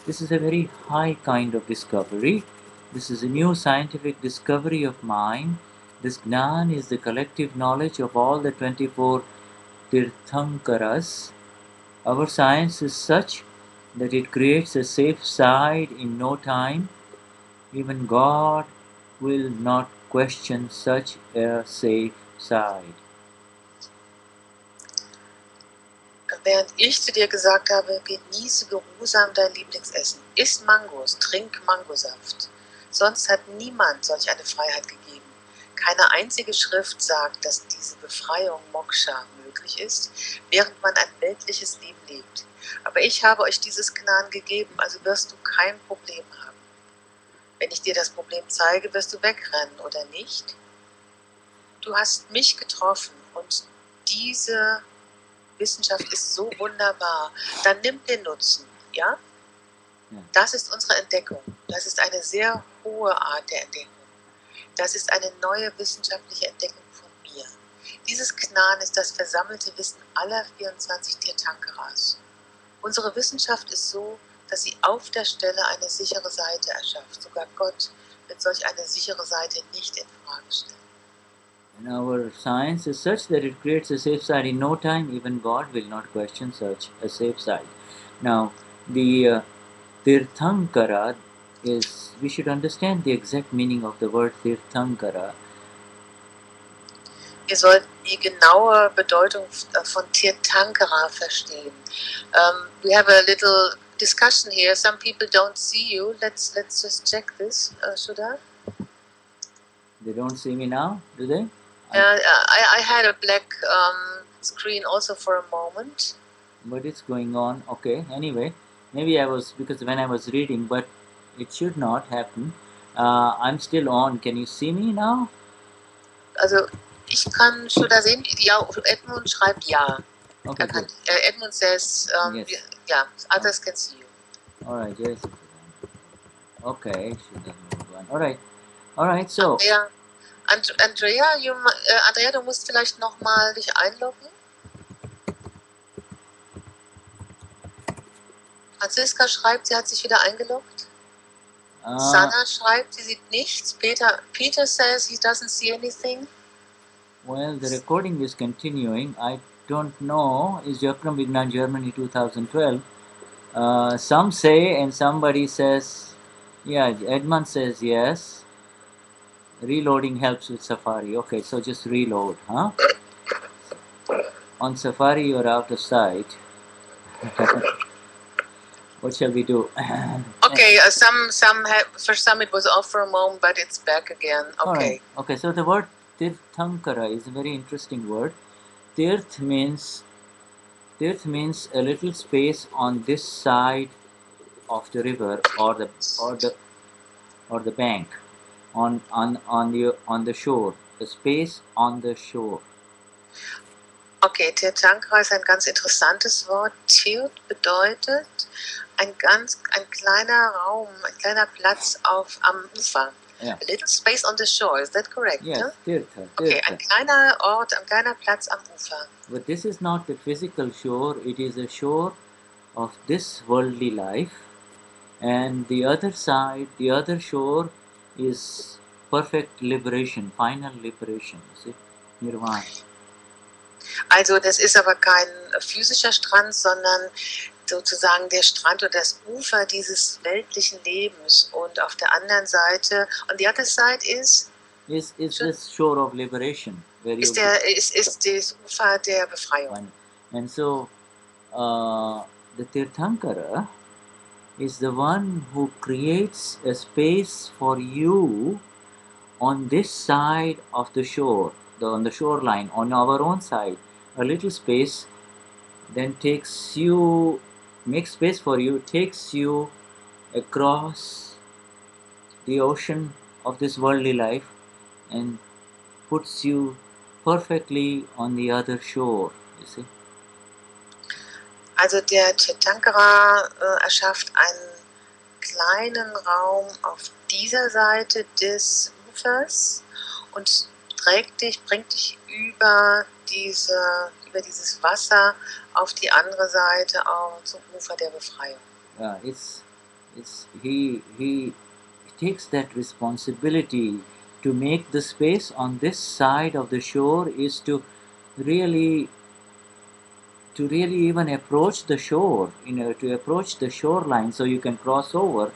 This is a very high kind of discovery. This is a new scientific discovery of mine. This Gnan is the collective knowledge of all the 24 Tirthankaras. Our science is such that it creates a safe side in no time. Even God will not question such a safe side. Während ich zu dir gesagt habe, genieße geruhsam dein Lieblingsessen, iss Mangos, trink Mangosaft. Sonst hat niemand solch eine Freiheit gegeben. Keine einzige Schrift sagt, dass diese Befreiung Moksha möglich ist, während man ein weltliches Leben lebt. Aber ich habe euch dieses Gnan gegeben, also wirst du kein Problem haben. Wenn ich dir das Problem zeige, wirst du wegrennen, oder nicht? Du hast mich getroffen und diese Wissenschaft ist so wunderbar, dann nimm den Nutzen, ja? Das ist unsere Entdeckung. Das ist eine sehr hohe Art der Entdeckung. Das ist eine neue wissenschaftliche Entdeckung von mir. Dieses Gnan ist das versammelte Wissen aller 24 Tirthankaras. Unsere Wissenschaft ist so, dass sie auf der Stelle eine sichere Seite erschafft. Sogar Gott wird solch eine sichere Seite nicht in Frage stellen. And our science is such that it creates a safe side in no time. Even God will not question such a safe side. Now, the Tirthankara is, we should understand the exact meaning of the word Tirthankara. Wir sollten die genaue Bedeutung von Tirthankara verstehen. We have a little discussion here. Some people don't see you. Let's just check this, Sudha. They don't see me now, do they? I had a black screen also for a moment. But it's going on. Okay, anyway, maybe I was, because when I was reading, but it should not happen. I'm still on. Can you see me now? Also, ich kann Sudha sehen. Ja, Edmund schreibt ja. Okay, good. Edmund says, Yes. yeah, others can see you. Alright, yes. Okay, she doesn't move on. Alright, so. Andrea, du musst vielleicht nochmal dich einloggen. Franziska schreibt, sie hat sich wieder eingeloggt. Sana schreibt, sie sieht nichts. Peter says he doesn't see anything. Well, the recording is continuing. I don't know. Is Akram Vignan Germany 2012? Some say, and somebody says, yeah, Edmund says yes. Reloading helps with Safari. Okay, so just reload, huh? On Safari, you're out of sight. What shall we do? Okay, for some it was off for a moment, but it's back again. Okay. Right. Okay, so the word Tirthankara is a very interesting word. Tirth means a little space on this side of the river or the bank, on the shore, the space on the shore. Okay, Tirthankara ist ein ganz interessantes Wort. Tirt bedeutet ein kleiner Raum, ein kleiner Platz am Ufer. Yeah. A little space on the shore, is that correct? Yes, no? Tirtha. Okay, ein kleiner Ort, ein kleiner Platz am Ufer. But this is not the physical shore, it is a shore of this worldly life, and the other side, the other shore is perfect liberation, final liberation, see? Nirvana. Also das ist aber kein physischer Strand, sondern sozusagen der Strand oder das Ufer dieses weltlichen Lebens. Und auf der anderen Seite, on the other side is this shore of liberation, where ist das Ufer der Befreiung. And so the Tirthankara is the one who creates a space for you on this side of the shore, on the shoreline, on our own side, a little space, then makes space for you, takes you across the ocean of this worldly life and puts you perfectly on the other shore, you see. Also der Tirthankara erschafft einen kleinen Raum auf dieser Seite des Ufers und bringt dich über dieses Wasser auf die andere Seite, auch zum Ufer der Befreiung. Yeah, it's he takes that responsibility to make the space on this side of the shore is really to really even approach the shore, to approach the shoreline so you can cross over.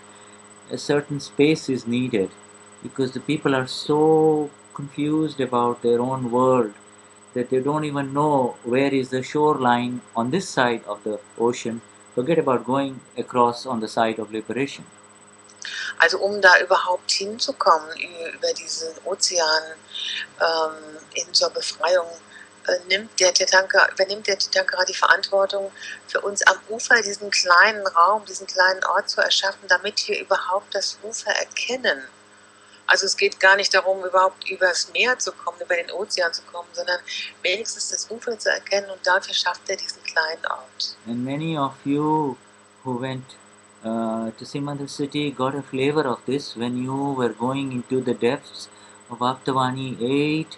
A certain space is needed because the people are so confused about their own world that they don't even know where is the shoreline on this side of the ocean. Forget about going across on the side of liberation. Also da überhaupt hinzukommen über diesen Ozean hin zur Befreiung, übernimmt der Tirthankara die Verantwortung, für uns am Ufer diesen kleinen Raum, diesen kleinen Ort zu erschaffen, damit wir überhaupt das Ufer erkennen. Also es geht gar nicht darum, überhaupt übers Meer zu kommen, über den Ozean zu kommen, sondern wenigstens das Ufer zu erkennen, und dafür schafft er diesen kleinen Ort. And many of you who went to Simandhar city got a flavor of this when you were going into the depths of Aptavani 8,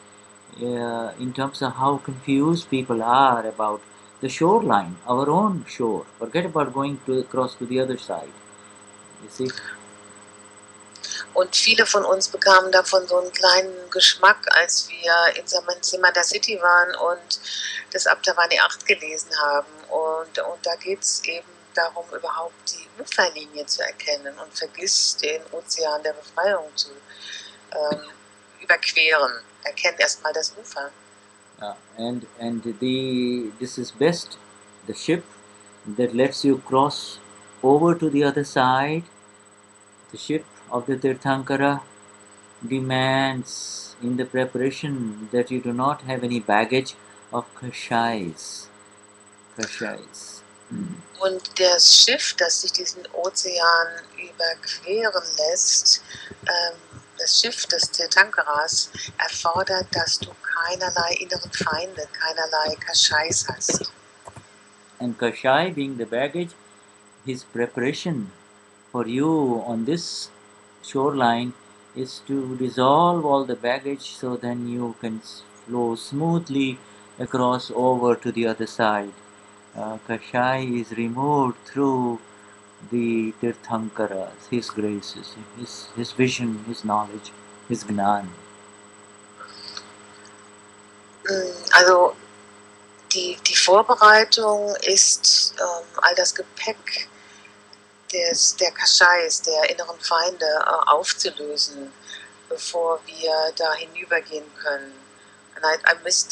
in terms of how confused people are about the shoreline, our own shore. Forget about going across to the other side. You see? Und viele von uns bekamen davon so einen kleinen Geschmack, als wir in Simandhar City waren und das Aptavani 8 gelesen haben. Und da geht es eben darum, überhaupt die Uferlinie zu erkennen und vergiss den Ozean der Befreiung zu überqueren. Erkennt erstmal das Ufer. And this is best the ship that lets you cross over to the other side. The ship of the Tirthankara demands in the preparation that you do not have any baggage of kashais. Und das Schiff, das sich diesen Ozean überqueren lässt, das Schiff des Tirthankaras, erfordert, dass du keinerlei inneren Feinde, keinerlei Kashais hast. And kashai being the baggage, his preparation for you on this shoreline is to dissolve all the baggage so then you can flow smoothly across over to the other side. Kashai is removed through the Tirthankaras, his graces, his vision, his knowledge, his Gnan. Also die Vorbereitung ist, all das Gepäck der Kashais, der inneren Feinde, aufzulösen, bevor wir da hinübergehen können. And I missed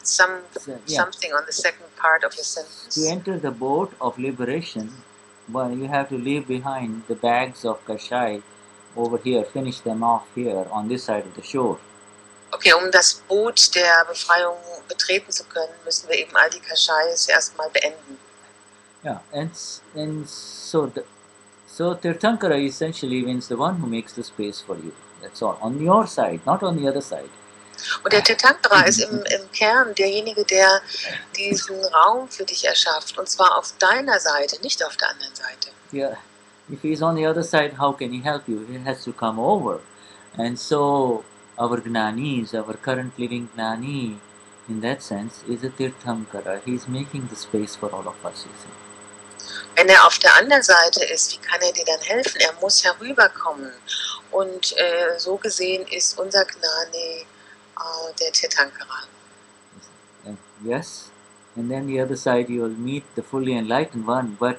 something on the second part of your sentence. To enter the boat of liberation, well, you have to leave behind the bags of kashai over here, finish them off here on this side of the shore. Okay, das Boot der Befreiung betreten zu können, müssen wir eben all die Kashais erstmal beenden. Yeah, and so Tirthankara essentially means the one who makes the space for you. That's all. On your side, not on the other side. Und der Tirthankara ist im Kern derjenige, der diesen Raum für dich erschafft. Und zwar auf deiner Seite, nicht auf der anderen Seite. Yeah, if he's on the other side, how can he help you? He has to come over. And so our Gnanis, our current living Gnani, in that sense, is a Tirthankara. He's making the space for all of us, you see. Wenn auf der anderen Seite ist, wie kann dir dann helfen? Er muss herüberkommen. Und so gesehen ist unser Gnani der Tirthankara. Yes, and then the other side you will meet the fully enlightened one, but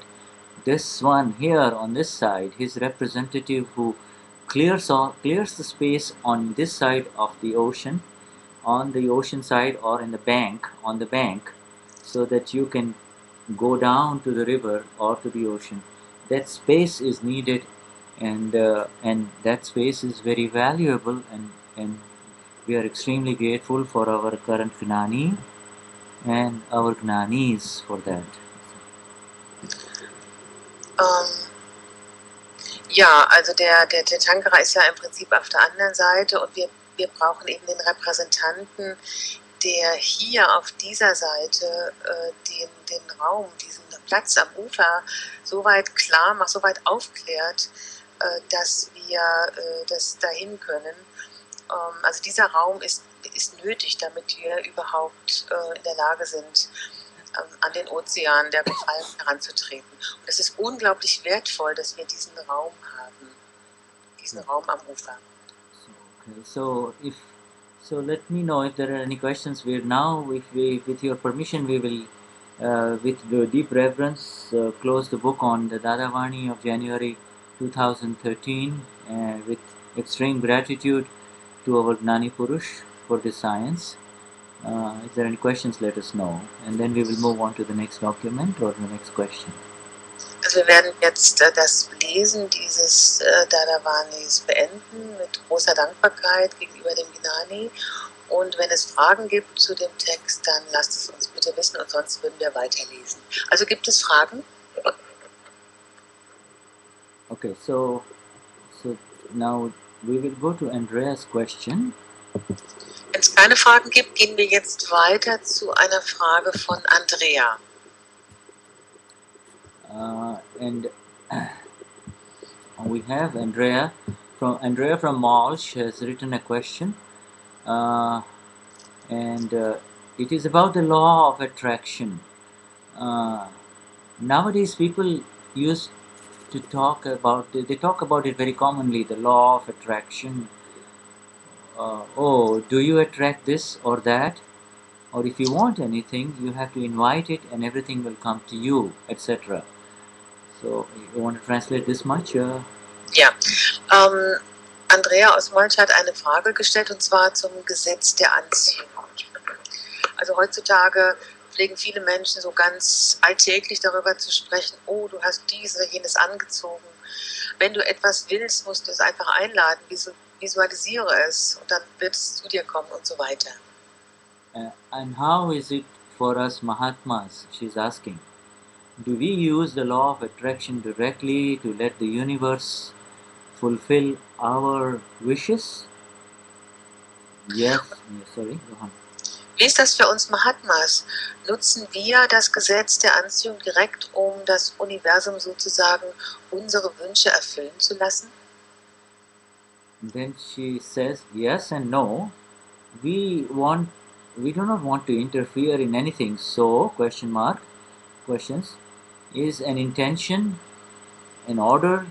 this one here on this side, his representative who clears the space on this side of the ocean, on the ocean side or on the bank, so that you can go down to the river or to the ocean. That space is needed, and that space is very valuable, and we are extremely grateful for our current Gnani and our Gnanis for that. Ja, also der Tirthankara ist ja im Prinzip auf der anderen Seite, und wir brauchen eben den Repräsentanten, der hier auf dieser Seite den Raum, diesen Platz am Ufer so weit klar macht, so weit aufklärt, dass wir das dahin können. Also dieser Raum ist nötig, damit wir überhaupt in der Lage sind, an den Ozean der Gefallenen heranzutreten. Und es ist unglaublich wertvoll, dass wir diesen Raum haben, diesen Raum am Ufer. Okay, so let me know if there are any questions. With your permission, we will, with the deep reverence, close the book on the Dadavani of January 2013, with extreme gratitude to our Gnani Purush for this science. If there are any questions, let us know, and then we will move on to the next document or the next question. Also wir werden jetzt das Lesen dieses Dadavanis beenden mit großer Dankbarkeit gegenüber dem Gnani. Und wenn es Fragen gibt zu dem Text, dann lasst es uns bitte wissen und sonst würden wir weiterlesen. Also gibt es Fragen? Okay, so now we will go to Andrea's question. Wenn es keine Fragen gibt, gehen wir jetzt weiter zu einer Frage von Andrea. And we have Andrea from Malch has written a question, and it is about the law of attraction. Nowadays, people use to talk about they talk about it very commonly, the law of attraction. Oh, do you attract this or that? Or if you want anything, you have to invite it and everything will come to you, etc. So, you want to translate this much? Ja, Andrea aus Molch hat eine Frage gestellt und zwar zum Gesetz der Anziehung. Also heutzutage pflegen viele Menschen so ganz alltäglich darüber zu sprechen, oh, du hast dies oder jenes angezogen. Wenn du etwas willst, musst du es einfach einladen, visualisiere es und dann wird es zu dir kommen und so weiter. And how is it for us Mahatmas, she's asking? Do we use the law of attraction directly to let the universe fulfill our wishes? Yes, sorry, go on. Wie ist das für uns Mahatmas? Nutzen wir das Gesetz der Anziehung direkt, um das Universum sozusagen unsere Wünsche erfüllen zu lassen? And then she says yes and no. We do not want to interfere in anything. So questions, is an intention in order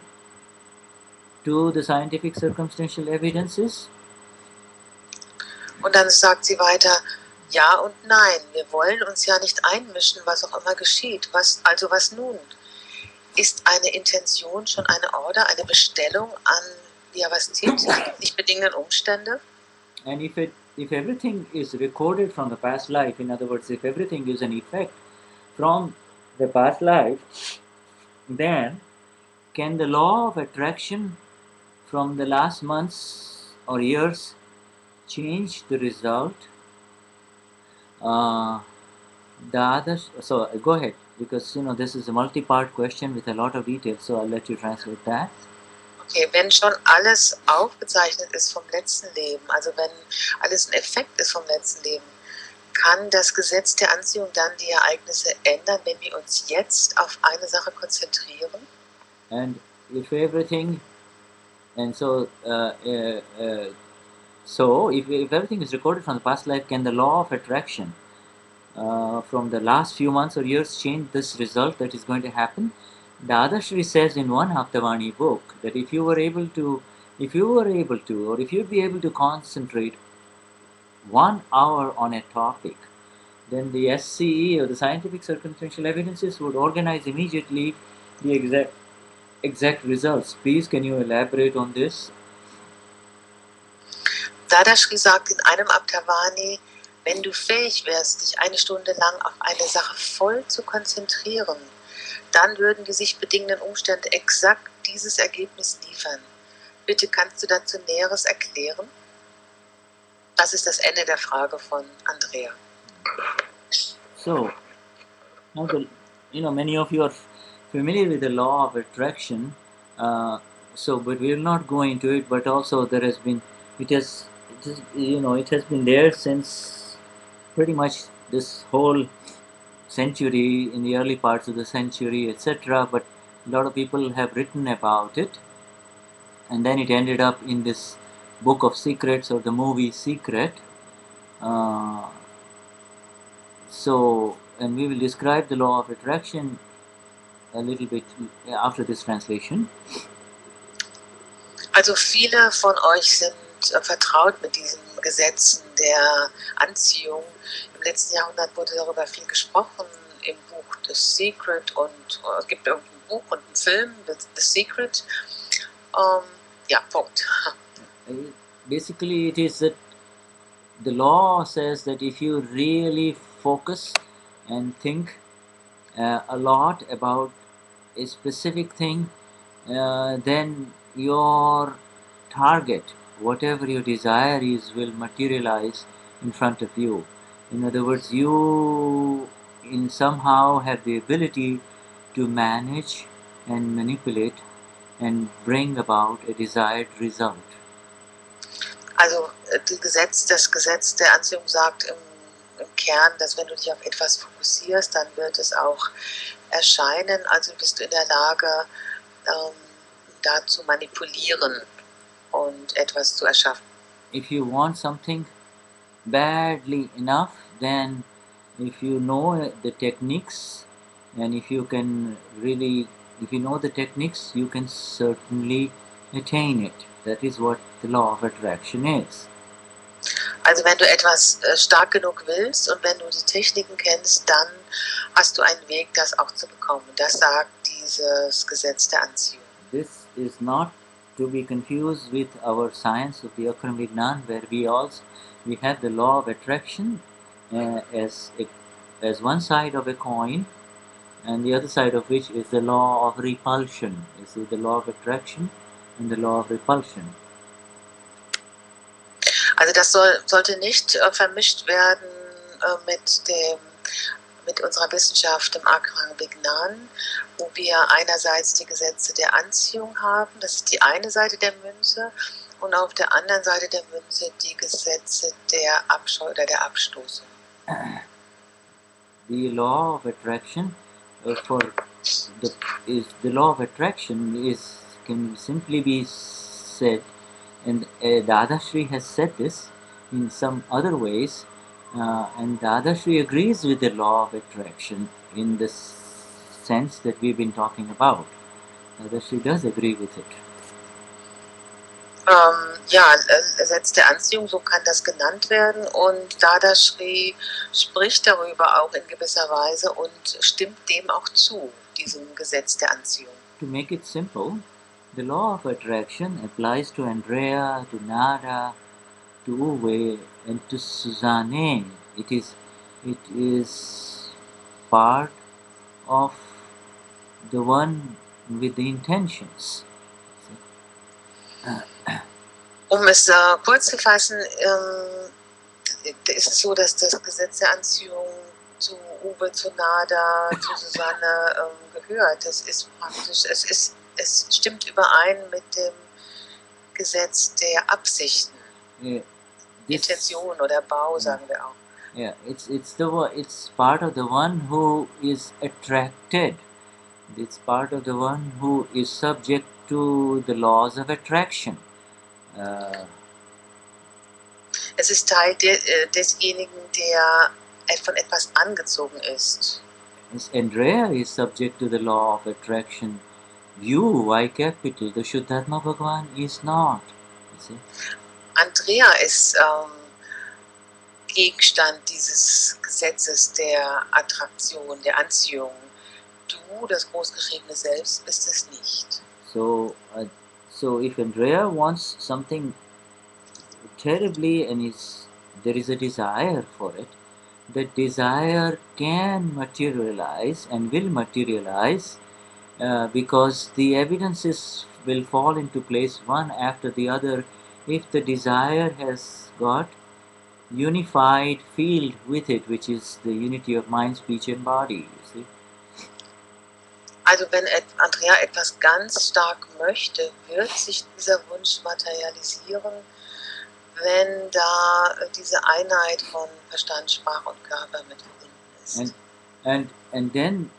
to the scientific circumstantial evidences? Und dann sagt sie weiter, ja und nein, wir wollen uns ja nicht einmischen, was auch immer geschieht. Was nun? Ist eine Intention schon eine Order, eine Bestellung an was zieht, nicht bedingenden Umstände? And if everything is recorded from the past life, in other words, if everything is an effect from the past life, then can the law of attraction from the last months or years change the result? So go ahead, because this is a multi-part question with a lot of detail, so I'll let you translate that. Okay, wenn schon alles aufgezeichnet ist vom letzten Leben, also wenn alles ein Effekt ist vom letzten Leben, kann das Gesetz der Anziehung dann die Ereignisse ändern, wenn wir uns jetzt auf eine Sache konzentrieren? And if everything, and so if everything is recorded from the past life, can the law of attraction from the last few months or years change this result that is going to happen? Dadashri says in one Aptavani book that if you'd be able to concentrate 1 hour on a topic, then the SCE or the scientific circumstantial evidences would organize immediately the exact results. Please, can you elaborate on this? Dadashri sagt in einem Aptavani, wenn du fähig wärst, dich eine Stunde lang auf eine Sache voll zu konzentrieren, dann würden die sich bedingenden Umstände exakt dieses Ergebnis liefern. Bitte kannst du dazu Näheres erklären? Das ist das Ende der Frage von Andrea. So, now many of you are familiar with the law of attraction. But we will not go into it. But also, it has been there since pretty much this whole century, in the early parts of the century, etc. But a lot of people have written about it, and then it ended up in this book of secrets or the movie Secret. So and we will describe the law of attraction a little bit after this translation. Also viele von euch sind vertraut mit diesen Gesetzen der Anziehung. Im letzten Jahrhundert wurde darüber viel gesprochen im Buch The Secret und es gibt irgendein Buch und einen Film, The Secret. Ja, Punkt. Basically, it is that the law says that if you really focus and think a lot about a specific thing, then your target, whatever your desire is, will materialize in front of you. In other words, you in somehow have the ability to manage and manipulate and bring about a desired result. Also das Gesetz der Anziehung sagt im Kern, dass wenn du dich auf etwas fokussierst, dann wird es auch erscheinen. Also bist du in der Lage, da zu manipulieren und etwas zu erschaffen. If you want something badly enough, then if you know the techniques and if you know the techniques, you can certainly attain it. That is what the law of attraction is. Also wenn du etwas stark genug willst und wenn du die Techniken kennst, dann hast du einen Weg, das auch zu bekommen. Das sagt dieses Gesetz der Anziehung. This is not to be confused with our science of the Akram Vignan, where we have the law of attraction as one side of a coin, and the other side of which is the law of repulsion. You see, the law of attraction and the law of repulsion. Also das sollte nicht vermischt werden mit unserer Wissenschaft im Akram Vignan, wo wir einerseits die Gesetze der Anziehung haben, das ist die eine Seite der Münze, und auf der anderen Seite der Münze die Gesetze der Abscheu oder der Abstoßung. The law of attraction can simply be said, and Dadashri has said this in some other ways, and Dadashri agrees with the law of attraction in the sense that we've been talking about. Dadashri does agree with it. Gesetz der Anziehung, so kann das genannt werden, und Dadashri spricht darüber auch in gewisser Weise und stimmt dem auch zu, diesem Gesetz der Anziehung. To make it simple, the law of attraction applies to Andrea, to Nada, to Uwe, and to Suzanne. It is part of the one with the intentions. Um es kurz zu fassen, ist es so, dass das Gesetz der Anziehung zu Uwe, zu Nada, zu Susanne gehört. Das ist praktisch, es stimmt überein mit dem Gesetz der Absichten. Intention oder Bau, sagen wir auch. Yeah, it's part of the one who is attracted. It's part of the one who is subject to the laws of attraction. Es ist Teil desjenigen, der von etwas angezogen ist. Andrea is subject to the law of attraction. You, Chapeter, the Vishuddhatma Bhagavan, is not. You see? Andrea ist Gegenstand dieses Gesetzes der Attraktion, der Anziehung. Du, das großgeschriebene Selbst, bist es nicht. So if Andrea wants something terribly and there is a desire for it, that desire can materialize and will materialize because the evidences will fall into place one after the other if the desire has got unified field with it, which is the unity of mind, speech and body, you see. Also wenn Andrea etwas ganz stark möchte, wird sich dieser Wunsch materialisieren, wenn da diese Einheit von Verstand, Sprache und Körper mit verbunden ist. And then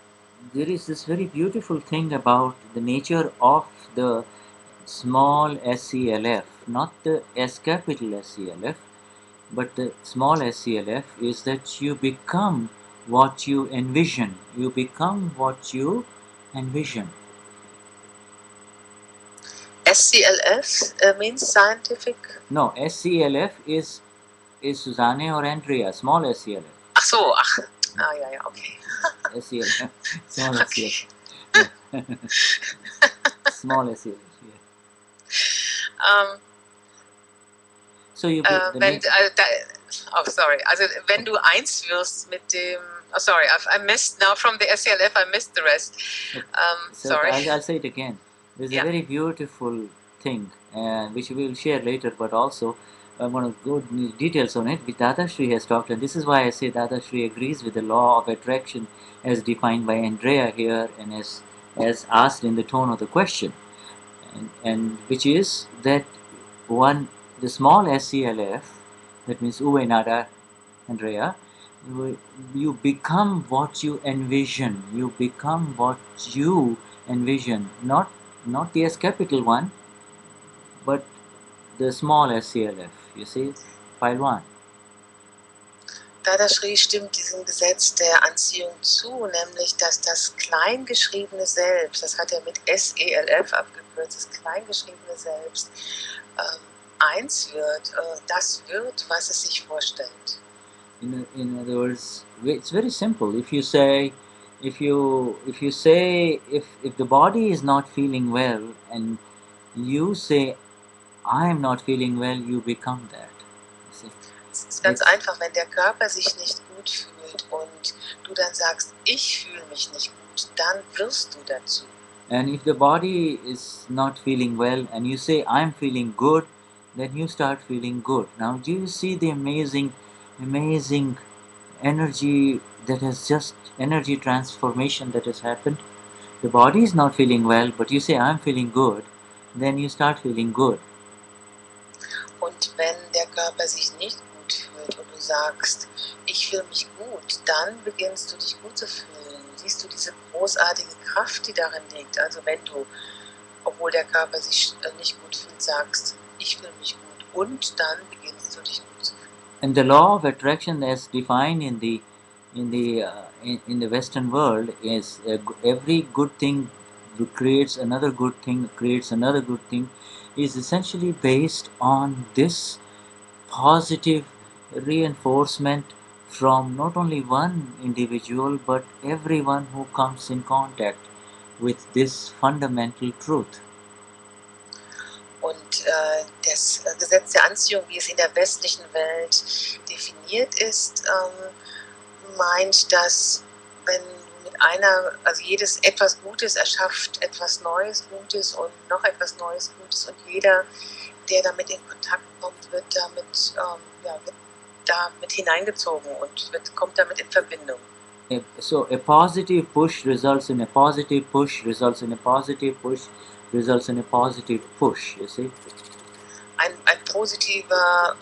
there is this very beautiful thing about the nature of the small SCLF, not the S capital SCLF, but the small SCLF, is that you become what you envision. You become what you envision. SCLF means scientific. No, SCLF is Susanne or Andrea, small SCLF. Ach so, ach. Ah, ja, ja, okay. SCLF, small Okay. SCLF. Yeah. Small SCLF, yeah. So you put the Wenn, oh, sorry. Also, wenn du eins wirst mit dem. Oh, sorry, I missed now from the SCLF. I missed the rest. So Sorry. I'll say it again. There's a very beautiful thing, which we will share later, but also I want to go into details on it, which Dadashri has talked, and this is why I say Dadashri agrees with the law of attraction as defined by Andrea here and as asked in the tone of the question, and which is that the small SCLF, that means Uwe Nada Andrea, you become what you envision. You become what you envision. Not the S capital one, but the small SCLF. You see, file 1. Dadashri stimmt diesem Gesetz der Anziehung zu, nämlich dass das kleingeschriebene Selbst, das hat er mit SELF abgekürzt, das kleingeschriebene Selbst eins wird, das wird, was es sich vorstellt. In other words, it's very simple. If you say if the body is not feeling well and you say I am not feeling well, you become that. You see? Es ist ganz einfach, wenn der Körper sich nicht gut fühlt und du dann sagst, ich fühle mich nicht gut, dann wirst du dazu. And if the body is not feeling well and you say I'm feeling good, then you start feeling good. Now do you see the amazing energy that has just energy transformation that has happened? The body is not feeling well, but you say I'm feeling good, then you start feeling good. Und wenn der Körper sich nicht gut fühlt und du sagst, ich fühle mich gut, dann beginnst du dich gut zu fühlen. Siehst du diese großartige Kraft, die darin liegt. Also wenn du, obwohl der Körper sich nicht gut fühlt, sagst, ich fühle mich gut, und dann beginnst du dich gut zu fühlen. And the law of attraction as defined in the Western world is every good thing creates another good thing, is essentially based on this positive reinforcement from not only one individual but everyone who comes in contact with this fundamental truth. Und das Gesetz der Anziehung, wie es in der westlichen Welt definiert ist, meint, dass wenn du mit einer, also jedes etwas Gutes erschafft etwas Neues Gutes und noch etwas Neues Gutes, und jeder, der damit in Kontakt kommt, wird damit, wird damit hineingezogen und kommt damit in Verbindung. So a positive push results in a positive push, results in a positive push, results in a positive push, you see. Ein positiver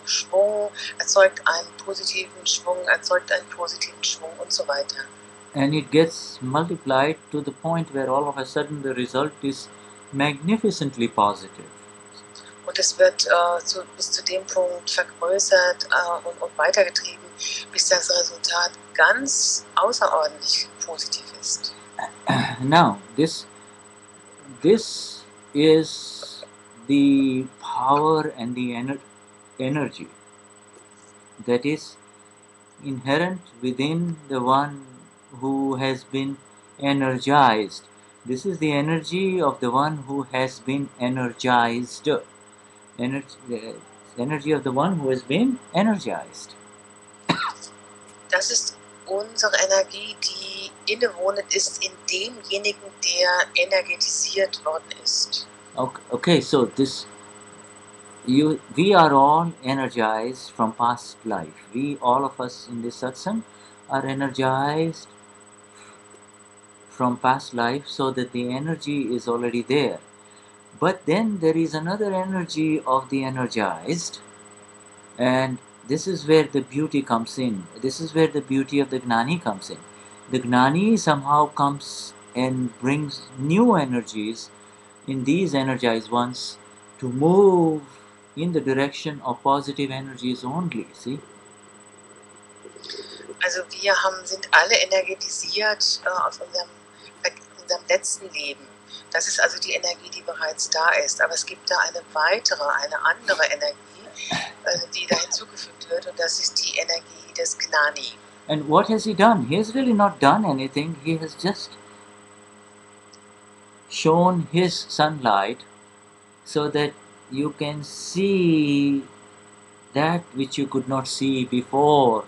Schwung erzeugt einen positiven Schwung, erzeugt einen positiven Schwung und so weiter. And it gets multiplied to the point where all of a sudden the result is magnificently positive. Und es wird bis zu dem Punkt vergrößert und weitergetrieben, bis das Resultat ganz außerordentlich positiv ist. Now, this is the power and the energy that is inherent within the one who has been energized. This is the energy of the one who has been energized. Energy of the one who has been energized. Das ist unsere Energie, die innewohnend ist in demjenigen, der energetisiert worden ist. Okay, so we are all energized from past life. We, all of us in this satsang, are energized from past life, so that the energy is already there. But then there is another energy of the energized, and this is where the beauty comes in. This is where the beauty of the Gnani comes in. The Gnani somehow comes and brings new energies in these energized ones to move in the direction of positive energies only, see? Also wir sind alle energetisiert aus unserem letzten Leben. Das ist also die Energie, die bereits da ist. Aber es gibt da eine andere Energie, die da hinzugefügt wird. Und das ist die Energie des Gnani. And what has he done? He has really not done anything. He has just shown his sunlight so that you can see that which you could not see before.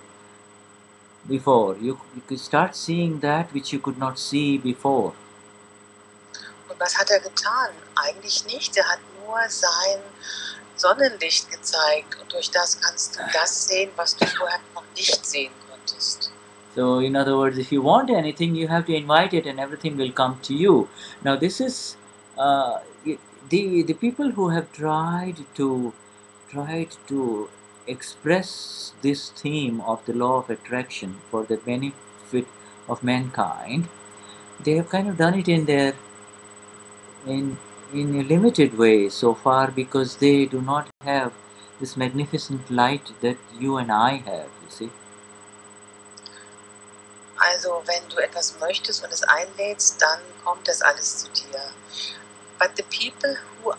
You could start seeing that which you could not see before. Und was hat er getan? Eigentlich nichts. Er hat nur sein Sonnenlicht gezeigt. Und durch das kannst du das sehen, was du vorher noch nicht sehen konntest. So in other words, if you want anything, you have to invite it and everything will come to you. Now this is the people who have tried to express this theme of the law of attraction for the benefit of mankind. They have kind of done it in a limited way so far, because they do not have this magnificent light that you and I have, you see. Also wenn du etwas möchtest und es einlädst, dann kommt das alles zu dir. But the people who,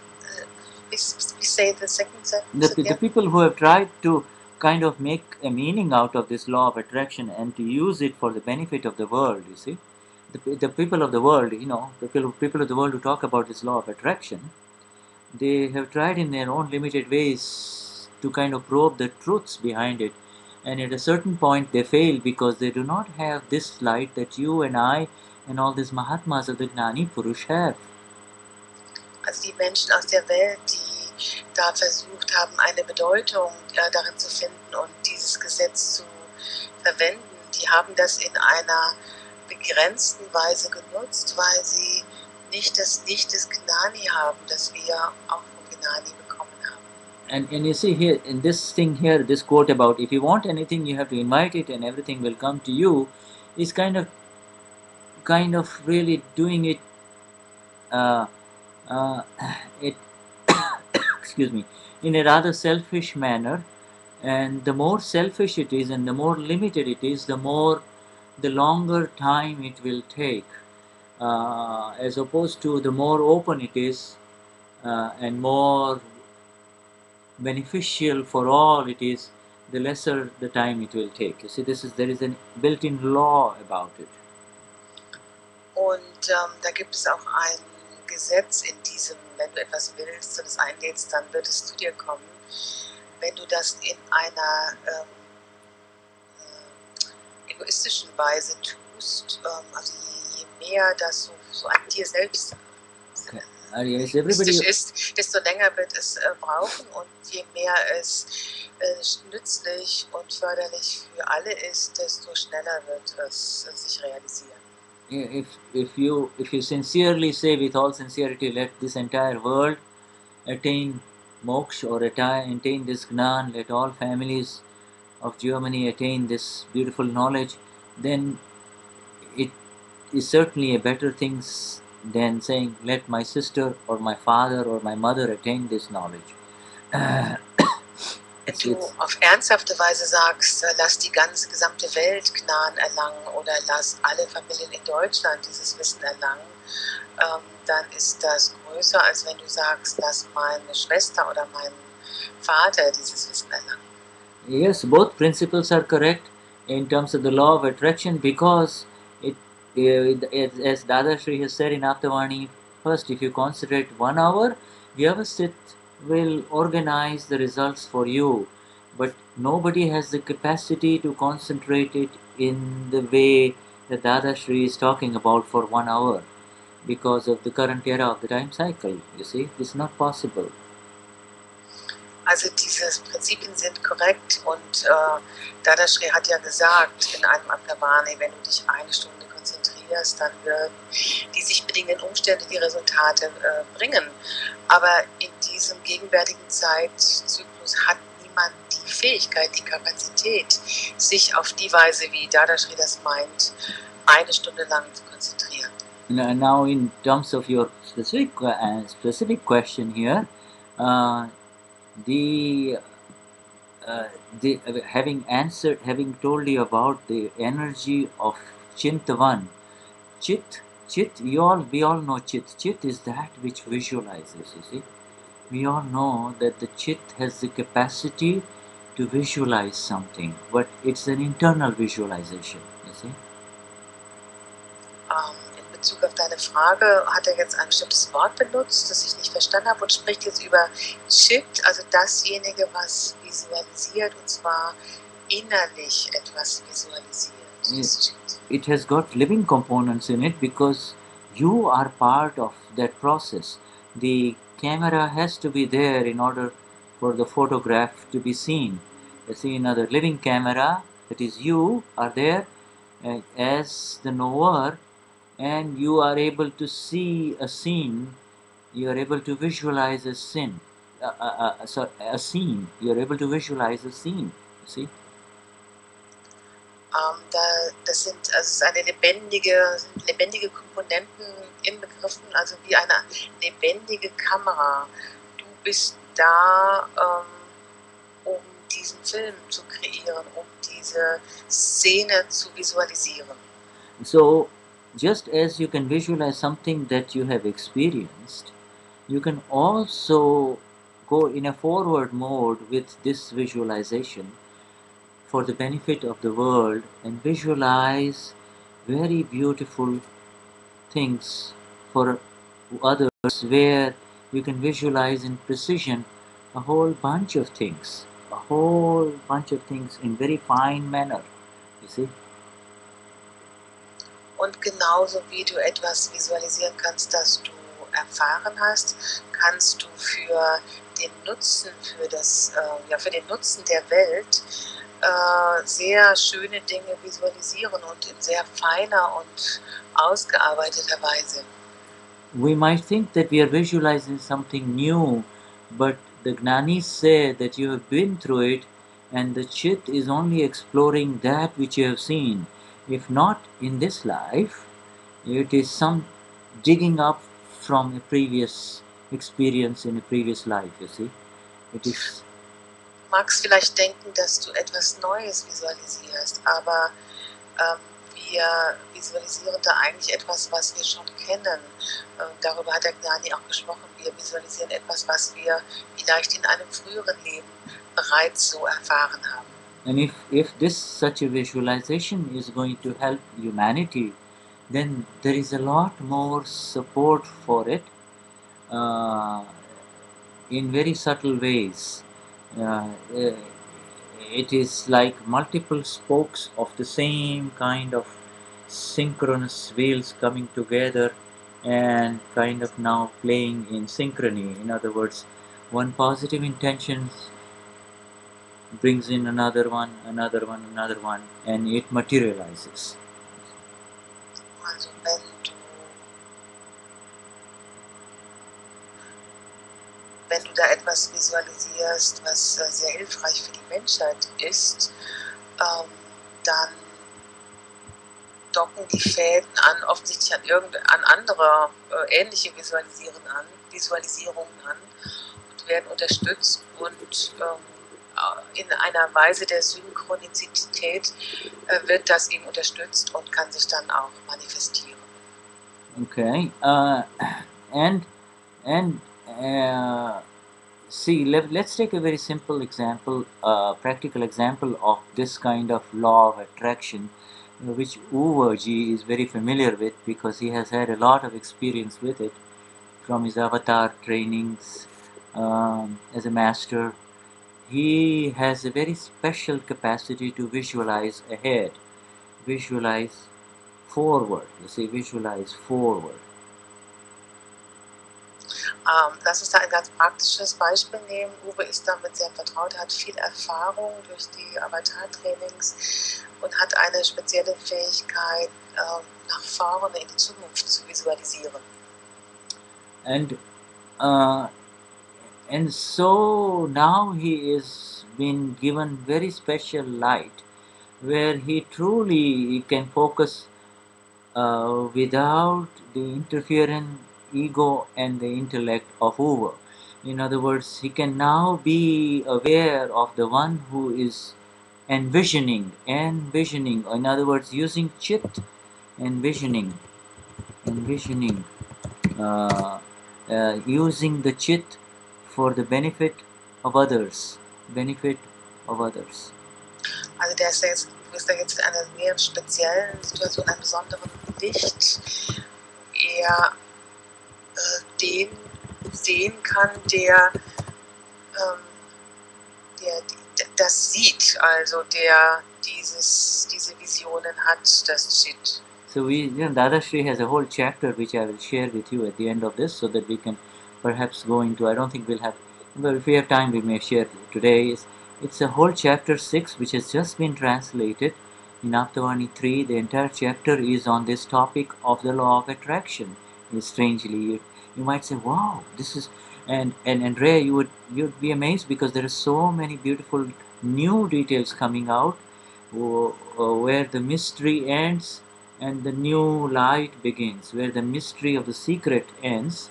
we say the second sentence The people who have tried to kind of make a meaning out of this law of attraction and to use it for the benefit of the world, you see. The people of the world, you know, the people of the world who talk about this law of attraction, they have tried in their own limited ways to kind of probe the truths behind it. And at a certain point they fail because they do not have this light that you and I and all these Mahatmas of the Gnani Purush have. Also die Menschen aus der Welt, die da versucht haben, eine Bedeutung darin zu finden und dieses Gesetz zu verwenden, die haben das in einer begrenzten Weise genutzt, weil sie nicht das Licht des Gnani haben, das wir auch vom Gnani bekommen haben. And you see here in this thing here, this quote about if you want anything, you have to invite it and everything will come to you, is kind of really doing it. It excuse me, in a rather selfish manner. And the more selfish it is, and the more limited it is, the longer time it will take, as opposed to the more open it is, and more beneficial for all it is, the lesser the time it will take. You see, there is a built-in law about it. Und da gibt es auch ein Gesetz in diesem, wenn du etwas willst und es einlädst, dann wird es zu dir kommen. Wenn du das in einer egoistischen Weise tust, also je mehr das so an dir selbst ist, desto länger wird es brauchen, und je mehr es nützlich und förderlich für alle ist, desto schneller wird es sich realisieren. If you sincerely say with all sincerity, let this entire world attain moksha or attain this gnan, let all families of Germany attain this beautiful knowledge, then it is certainly a better thing than saying, let my sister or my father or my mother attain this knowledge. Wenn du auf ernsthafte Weise sagst, lass die gesamte Welt Gnan erlangen oder lass alle Familien in Deutschland dieses Wissen erlangen, dann ist das größer, als wenn du sagst, lass meine Schwester oder meinen Vater dieses Wissen erlangen. Yes, both principles are correct in terms of the law of attraction, because as Dadashri has said in Aptavani, first if you concentrate 1 hour, Vyavasthit will organize the results for you, but nobody has the capacity to concentrate it in the way that Dadashri is talking about for 1 hour, because of the current era of the time cycle. You see, it's not possible. Also diese Prinzipien sind korrekt, und Dadashri hat ja gesagt in einem Aptavani, wenn du dich 1 Stunde konzentrierst, dann werden die sich bedingenden Umstände die Resultate bringen. Aber in diesem gegenwärtigen Zeitzyklus hat niemand die Fähigkeit, die Kapazität, sich auf die Weise, wie Dadashri das meint, 1 Stunde lang zu konzentrieren. Now in terms of your specific question here, the having told you about the energy of Chintavan, Chit, we all know Chit. Chit is that which visualizes, you see. We all know that the Chit has the capacity to visualize something, but it's an internal visualization, you see. In Bezug auf deine Frage hat er jetzt ein bestimmtes Wort benutzt, das ich nicht verstanden habe, und spricht jetzt über Chit, also dasjenige, was visualisiert, und zwar innerlich etwas visualisiert. Das It has got living components in it because you are part of that process. The camera has to be there in order for the photograph to be seen. You see, another living camera, that is, you are there as the knower, and you are able to see a scene. You are able to visualize a scene. A scene. You are able to visualize a scene. You see. Das sind lebendige Komponenten inbegriffen, also wie eine lebendige Kamera. Du bist da, um diesen Film zu kreieren, um diese Szene zu visualisieren. So, just as you can visualize something that you have experienced, you can also go in a forward mode with this visualization for the benefit of the world and visualize very beautiful things for others, where you can visualize in precision a whole bunch of things, in very fine manner, you see. Und genauso wie du etwas visualisieren kannst, das du erfahren hast, kannst du für den Nutzen, für den Nutzen der Welt sehr schöne Dinge visualisieren und in sehr feiner und ausgearbeiteter Weise. We might think that we are visualizing something new, but the Gnanis say that you have been through it, and the Chit is only exploring that which you have seen. If not in this life, it is some digging up from a previous experience in a previous life, you see. It is. Du magst vielleicht denken, dass du etwas Neues visualisierst, aber wir visualisieren da eigentlich etwas, was wir schon kennen. Darüber hat der Gnani auch gesprochen. Wir visualisieren etwas, was wir vielleicht in einem früheren Leben bereits so erfahren haben. And if this such a visualization is going to help humanity, then there is a lot more support for it in very subtle ways. It is like multiple spokes of the same kind of synchronous wheels coming together and kind of now playing in synchrony. In other words, one positive intention brings in another one, and it materializes. Also wenn du da etwas visualisierst, was sehr hilfreich für die Menschheit ist, dann docken die Fäden offensichtlich an andere ähnliche Visualisierungen an und werden unterstützt und in einer Weise der Synchronizität wird das eben unterstützt und kann sich dann auch manifestieren. Okay, and see, let's take a very simple example, practical example of this kind of law of attraction, which Uvaji is very familiar with because he has had a lot of experience with it from his avatar trainings as a master. He has a very special capacity to visualize ahead, visualize forward. You see, visualize forward. Lass uns da ein ganz praktisches Beispiel nehmen. Uwe ist damit sehr vertraut, hat viel Erfahrung durch die Avatar-Trainings und hat eine spezielle Fähigkeit, nach vorne in die Zukunft zu visualisieren. And so now he is been given very special light where he truly can focus without the interfering ego and the intellect of Uva. In other words, he can now be aware of the one who is envisioning. In other words, using chit, envisioning, envisioning, uh, using the chit for the benefit of others, benefit of others. Also der ist da jetzt in einer sehr speziellen Situation, einem besonderen Licht, er den sehen kann, der das sieht, also der diese Visionen hat, das Chit. So Dadashri has a whole chapter which I will share with you at the end of this, so that we can perhaps go into. I don't think we'll have, but if we have time, we may share today. It's a whole chapter 6 which has just been translated in Aptavani 3. The entire chapter is on this topic of the law of attraction. Strangely, you might say, "Wow, this is," and Andrea, you'd be amazed because there are so many beautiful new details coming out, where the mystery ends and the new light begins, where the mystery of the secret ends,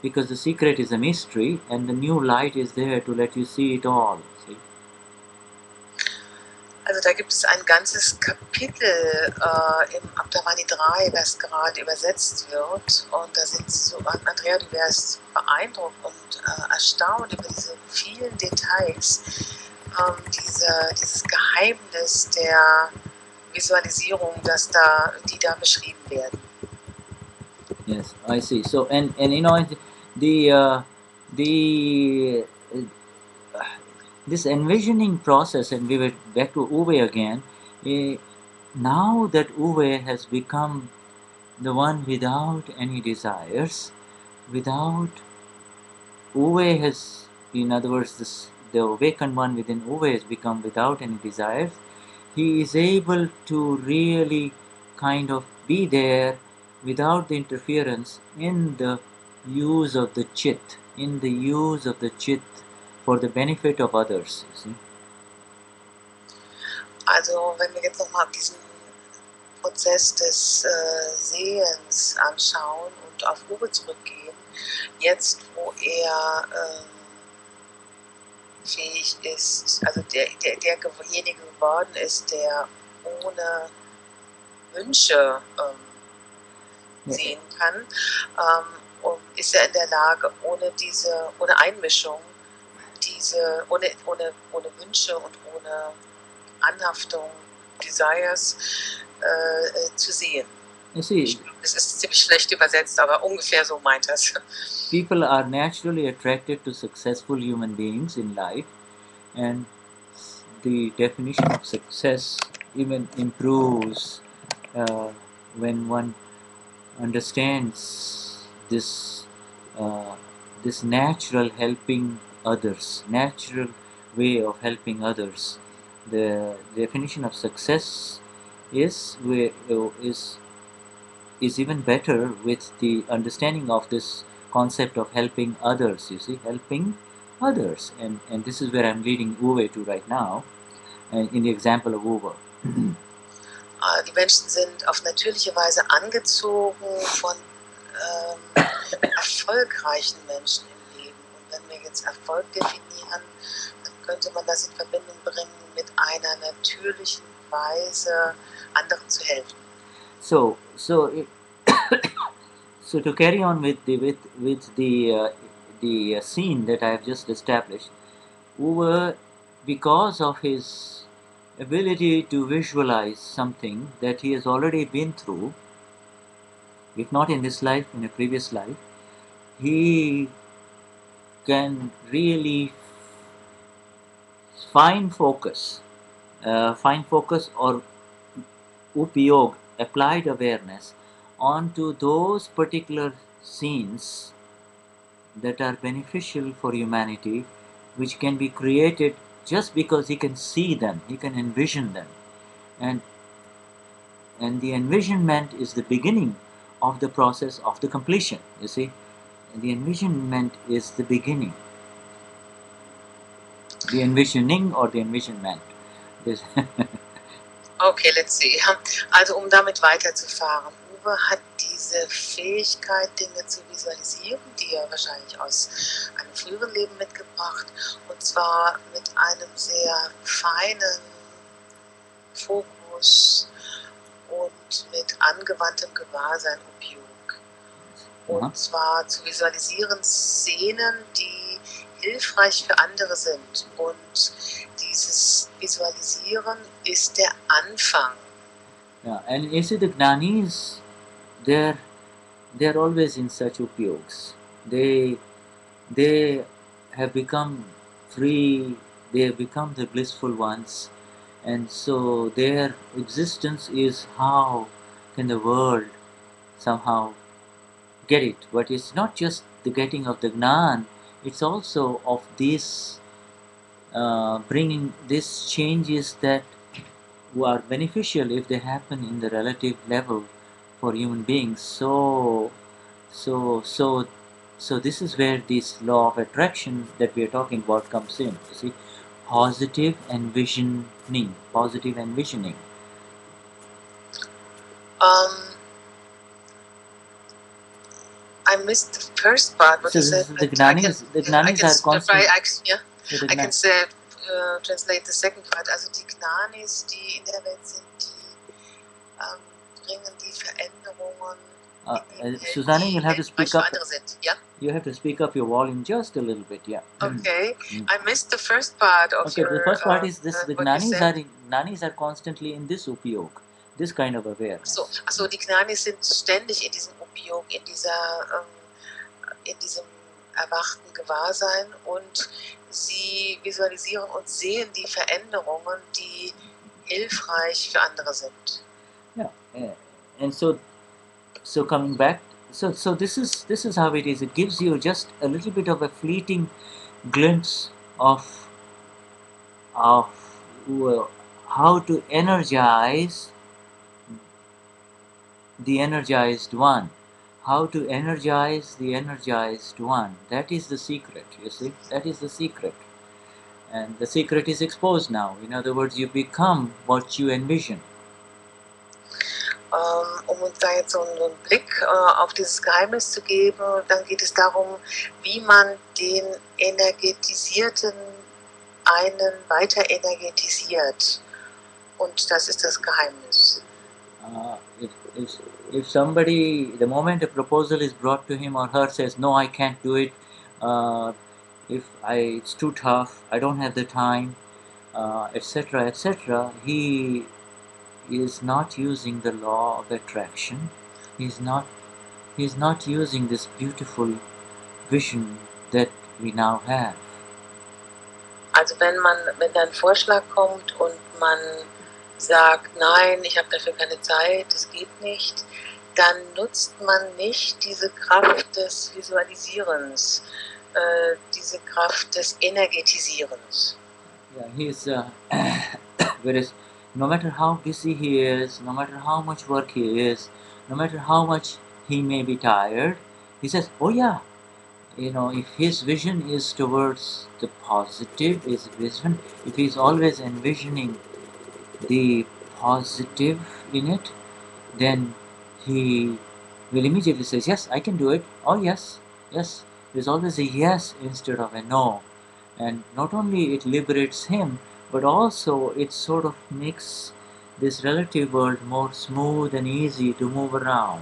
because the secret is a mystery, and the new light is there to let you see it all. See? Also da gibt es ein ganzes Kapitel im Aptavani 3, das gerade übersetzt wird. Und da sind so, Andrea, du wärst beeindruckt und erstaunt über diese vielen Details, dieses Geheimnis der Visualisierung, die da beschrieben werden. Yes, I see. So and the this envisioning process, and we were back to Uwe again. Now that Uwe has become the one without any desires, without Uwe has, in other words, the awakened one within Uwe has become without any desires. He is able to really kind of be there without the interference in the use of the chit, in the use of the chit for the benefit of others. You see? Also wenn wir jetzt nochmal diesen Prozess des Sehens anschauen und auf Uwe zurückgehen, jetzt wo er fähig ist, also derjenige geworden ist, der ohne Wünsche sehen kann, und ist er in der Lage, ohne Einmischung, ohne Wünsche und ohne Anhaftung, Desires, zu sehen. You see, Es ist ziemlich schlecht übersetzt, aber ungefähr so meint er es. people are naturally attracted to successful human beings in life, and the definition of success even improves when one understands this this natural helping others, natural way of helping others. The definition of success is is even better with the understanding of this concept of helping others. You see, helping others, and this is where I'm leading Uwe to right now, in the example of Uwe. Die Menschen sind auf natürliche Weise angezogen von erfolgreichen Menschen im Leben. Und wenn wir jetzt Erfolg definieren, dann könnte man das in Verbindung bringen mit einer natürlichen Weise, anderen zu helfen. So to carry on with the scene that I have just established, Uwe, because of his ability to visualize something that he has already been through, if not in this life, in a previous life, he can really find focus or upyog, applied awareness, onto those particular scenes that are beneficial for humanity, which can be created just because he can see them, he can envision them. And the envisionment is the beginning of the process of the completion, you see. And the envisionment is the beginning. The envisioning or the envisionment. Okay, let's see. Also damit weiterzufahren. Uwe hat diese Fähigkeit, Dinge zu visualisieren, die er wahrscheinlich aus einem früheren Leben mitgebracht, und zwar mit einem sehr feinen Fokus und mit angewandtem Gewahrsein Upyog. Und zwar zu visualisieren Szenen, die hilfreich für andere sind. Und dieses Visualisieren ist der Anfang. Yeah, and you see the Gnanis, they're always in such upyogs. They have become free. They have become the blissful ones, and so their existence is how can the world somehow get it. But it's not just the getting of the Gnan, it's also of this bringing these changes that are beneficial if they happen in the relative level for human beings. So this is where this law of attraction that we are talking about comes in. You see, positive envisioning, positive envisioning. I missed the first part. What So you this said. is the Gnanis. The Gnanis are constant. I can say, translate the second part. Also die Gnanis, die in der Welt sind, die bringen die Veränderungen. Susanne, you'll have to speak up. Sind, yeah? You have to speak up your volume just a little bit, yeah. Okay, I missed the first part of your. Okay, the first part is this: the Gnanis are constantly in this upyog, this kind of awareness. So die Gnanis sind ständig in diesem Upyog, in diesem erwachten Gewahrsein, und sie visualisieren und sehen die Veränderungen, die hilfreich für andere sind. Yeah, and so coming back, so this is how it is. It gives you just a little bit of a fleeting glimpse of how to energize the energized one. How to energize the energized one. That is the secret, you see. That is the secret. And the secret is exposed now. In other words, you become what you envision. Uns da jetzt so einen Blick auf dieses Geheimnis zu geben, dann geht es darum, wie man den energetisierten einen weiter energetisiert. Und das ist das Geheimnis. If somebody, the moment a proposal is brought to him or her, says, no, I can't do it, it's too tough, I don't have the time, etc., etc., he is not using the law of attraction. He's not using this beautiful vision that we now have. Also wenn da ein Vorschlag kommt und man sagt, nein, ich habe dafür keine Zeit, das geht nicht, dann nutzt man nicht diese Kraft des Visualisierens, diese Kraft des Energetisierens. Yeah, he's whereas no matter how busy he is, no matter how much work he is, no matter how much he may be tired, he says, oh yeah, if his vision is towards the positive, if he's always envisioning the positive in it, then he will immediately say, yes, I can do it. Oh yes, yes. There's always a yes instead of a no. And not only it liberates him, but also it sort of makes this relative world more smooth and easy to move around.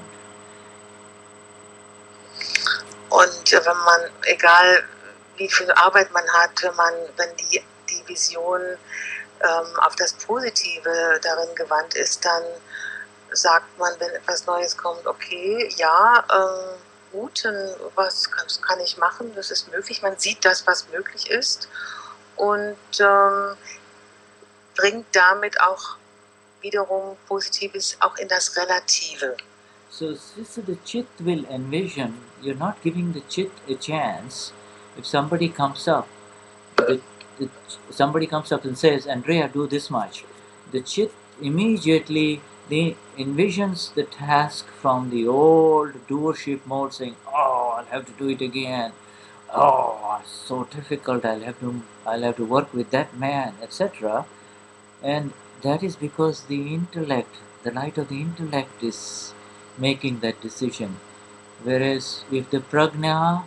Und wenn man, egal wie viel Arbeit man hat, wenn die Vision auf das Positive darin gewandt ist, dann sagt man, wenn etwas Neues kommt, okay, ja, gut, was kann ich machen, das ist möglich. Man sieht das, was möglich ist, und bringt damit auch wiederum Positives auch in das Relative. So the Chit will envision. You're not giving the Chit a chance. If somebody comes up, somebody comes up and says, Andrea, do this much, the Chit immediately envisions the task from the old doership mode, saying, oh, I'll have to do it again. Oh, so difficult. I'll have to work with that man, etc. And that is because the intellect, the light of the intellect is making that decision. Whereas if the prajna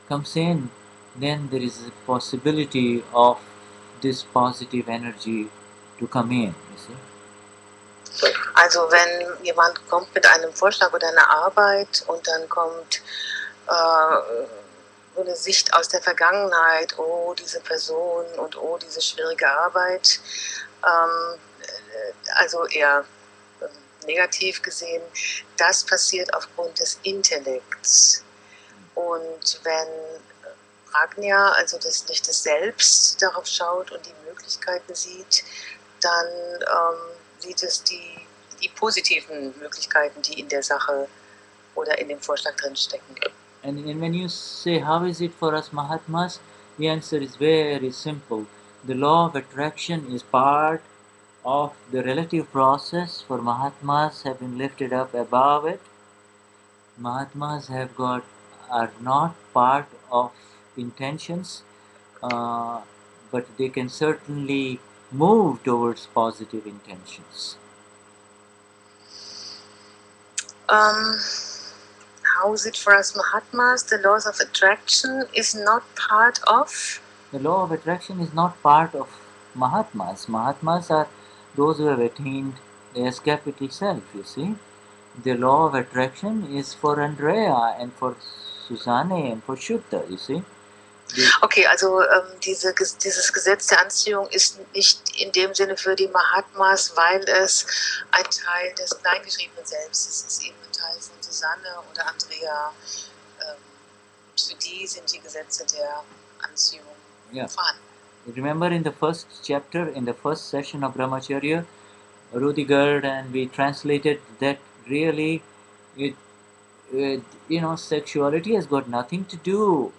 comes in, then there is a possibility of this positive energy to come in, you see. Also wenn jemand kommt mit einem Vorschlag oder einer Arbeit und dann kommt so eine Sicht aus der Vergangenheit, oh, diese Person und oh, diese schwierige Arbeit, also eher negativ gesehen, das passiert aufgrund des Intellekts. Und wenn Prajna, also das Licht des Selbst, darauf schaut und die Möglichkeiten sieht, dann sieht es die positiven Möglichkeiten, die in der Sache oder in dem Vorschlag drin stecken. And when you say, how is it for us Mahatmas? The answer is very simple. The law of attraction is part of the relative process. For Mahatmas have been lifted up above it. Mahatmas are not part of intentions, but they can certainly move towards positive intentions. How is it for us Mahatmas? The laws of attraction is not part of? The law of attraction is not part of Mahatmas. Mahatmas are those who have attained the S capital self, you see. The law of attraction is for Andrea and for Susanne and for Shuddha, you see. Okay, also dieses Gesetz der Anziehung ist nicht in dem Sinne für die Mahatmas, weil es ein Teil des kleingeschriebenen Selbst ist. Es ist eben ein Teil von Susanne oder Andrea. Für die sind die Gesetze der Anziehung vorhanden. Remember in the first chapter, in the first session of Brahmacharya, Rudiger and we translated that really, sexuality has got nothing to do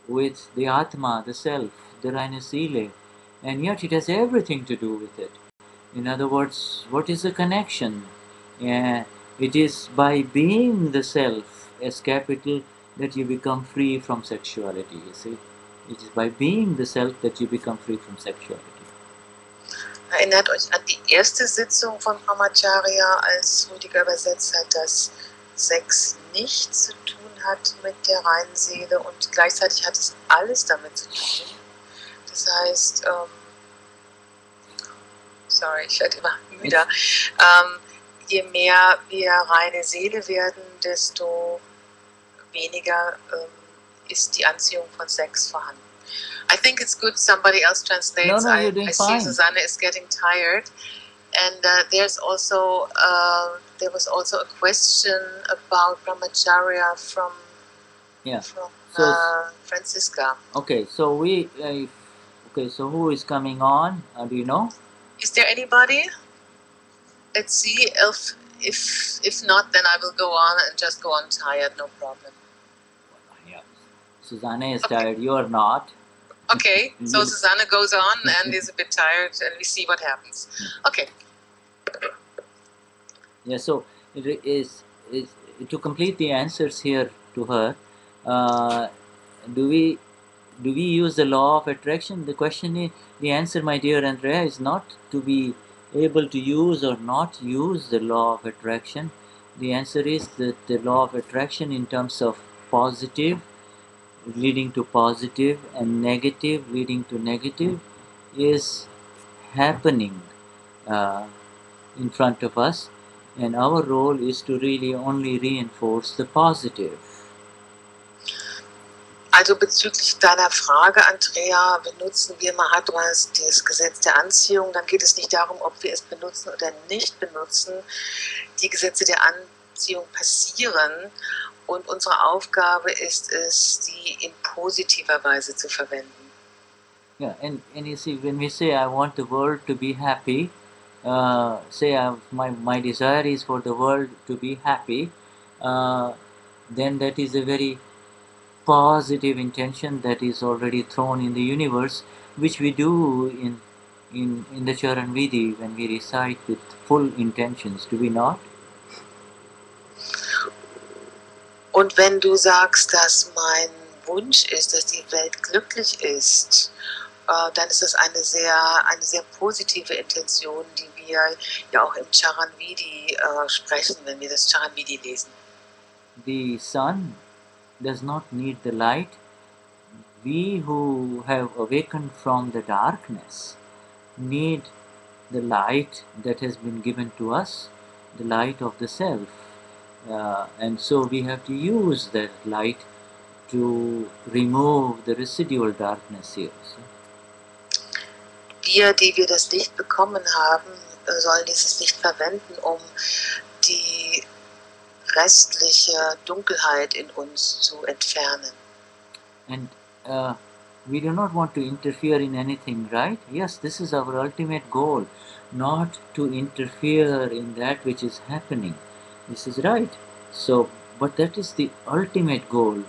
with the Atma, the Self, the reine Seele, and yet it has everything to do with it. In other words, what is the connection? It is by being the Self, as capital, that you become free from sexuality, you see. It is by being the Self that you become free from sexuality. Erinnert euch an die erste Sitzung von Brahmacharya, als Rüdiger übersetzt hat, dass Sex nichts zu tun hat mit der reinen Seele und gleichzeitig hat es alles damit zu tun. Das heißt, ich werde immer müder. Je mehr wir reine Seele werden, desto weniger ist die Anziehung von Sex vorhanden. I think it's good somebody else translates. No, you're doing fine. See Susanne is getting tired. And there was also a question about Brahmacharya from Francisca. Okay, so so who is coming on? Do you know? Is there anybody? Let's see. If not, then I will go on and just go on tired. No problem. Yeah. Susanne is tired. You are not. Okay, so Susanne goes on and is a bit tired, and we see what happens. Okay. Yeah, so it is to complete the answers here to her. Do we use the law of attraction? The question is, the answer, my dear Andrea, is not to be able to use or not use the law of attraction. The answer is that the law of attraction in terms of positive leading to positive and negative leading to negative is happening in front of us, and our role is to really only reinforce the positive. Also bezüglich deiner Frage, Andrea, benutzen wir Mahatmas das Gesetz der Anziehung, dann geht es nicht darum, ob wir es benutzen oder nicht benutzen. Die Gesetze der Anziehung passieren und unsere Aufgabe ist es, die in positiver Weise zu verwenden. Yeah, and you see, when we say I want the world to be happy, my desire is for the world to be happy, then that is a very positive intention that is already thrown in the universe, which we do in the Charan Vidhi when we recite with full intentions, do we not? Und wenn du sagst, dass mein Wunsch ist, dass die Welt glücklich ist, dann ist das eine sehr positive Intention, die wir ja auch im Charanvidi sprechen, wenn wir das Charanvidi lesen. The sun does not need the light. We who have awakened from the darkness need the light that has been given to us, the light of the self. And so we have to use that light to remove the residual darkness here. Wir, die wir das Licht bekommen haben, sollen dieses Licht verwenden, um die restliche Dunkelheit in uns zu entfernen. And we do not want to interfere in anything, right? Yes, this is our ultimate goal, not to interfere in that which is happening. This is right. So, but that is the ultimate goal.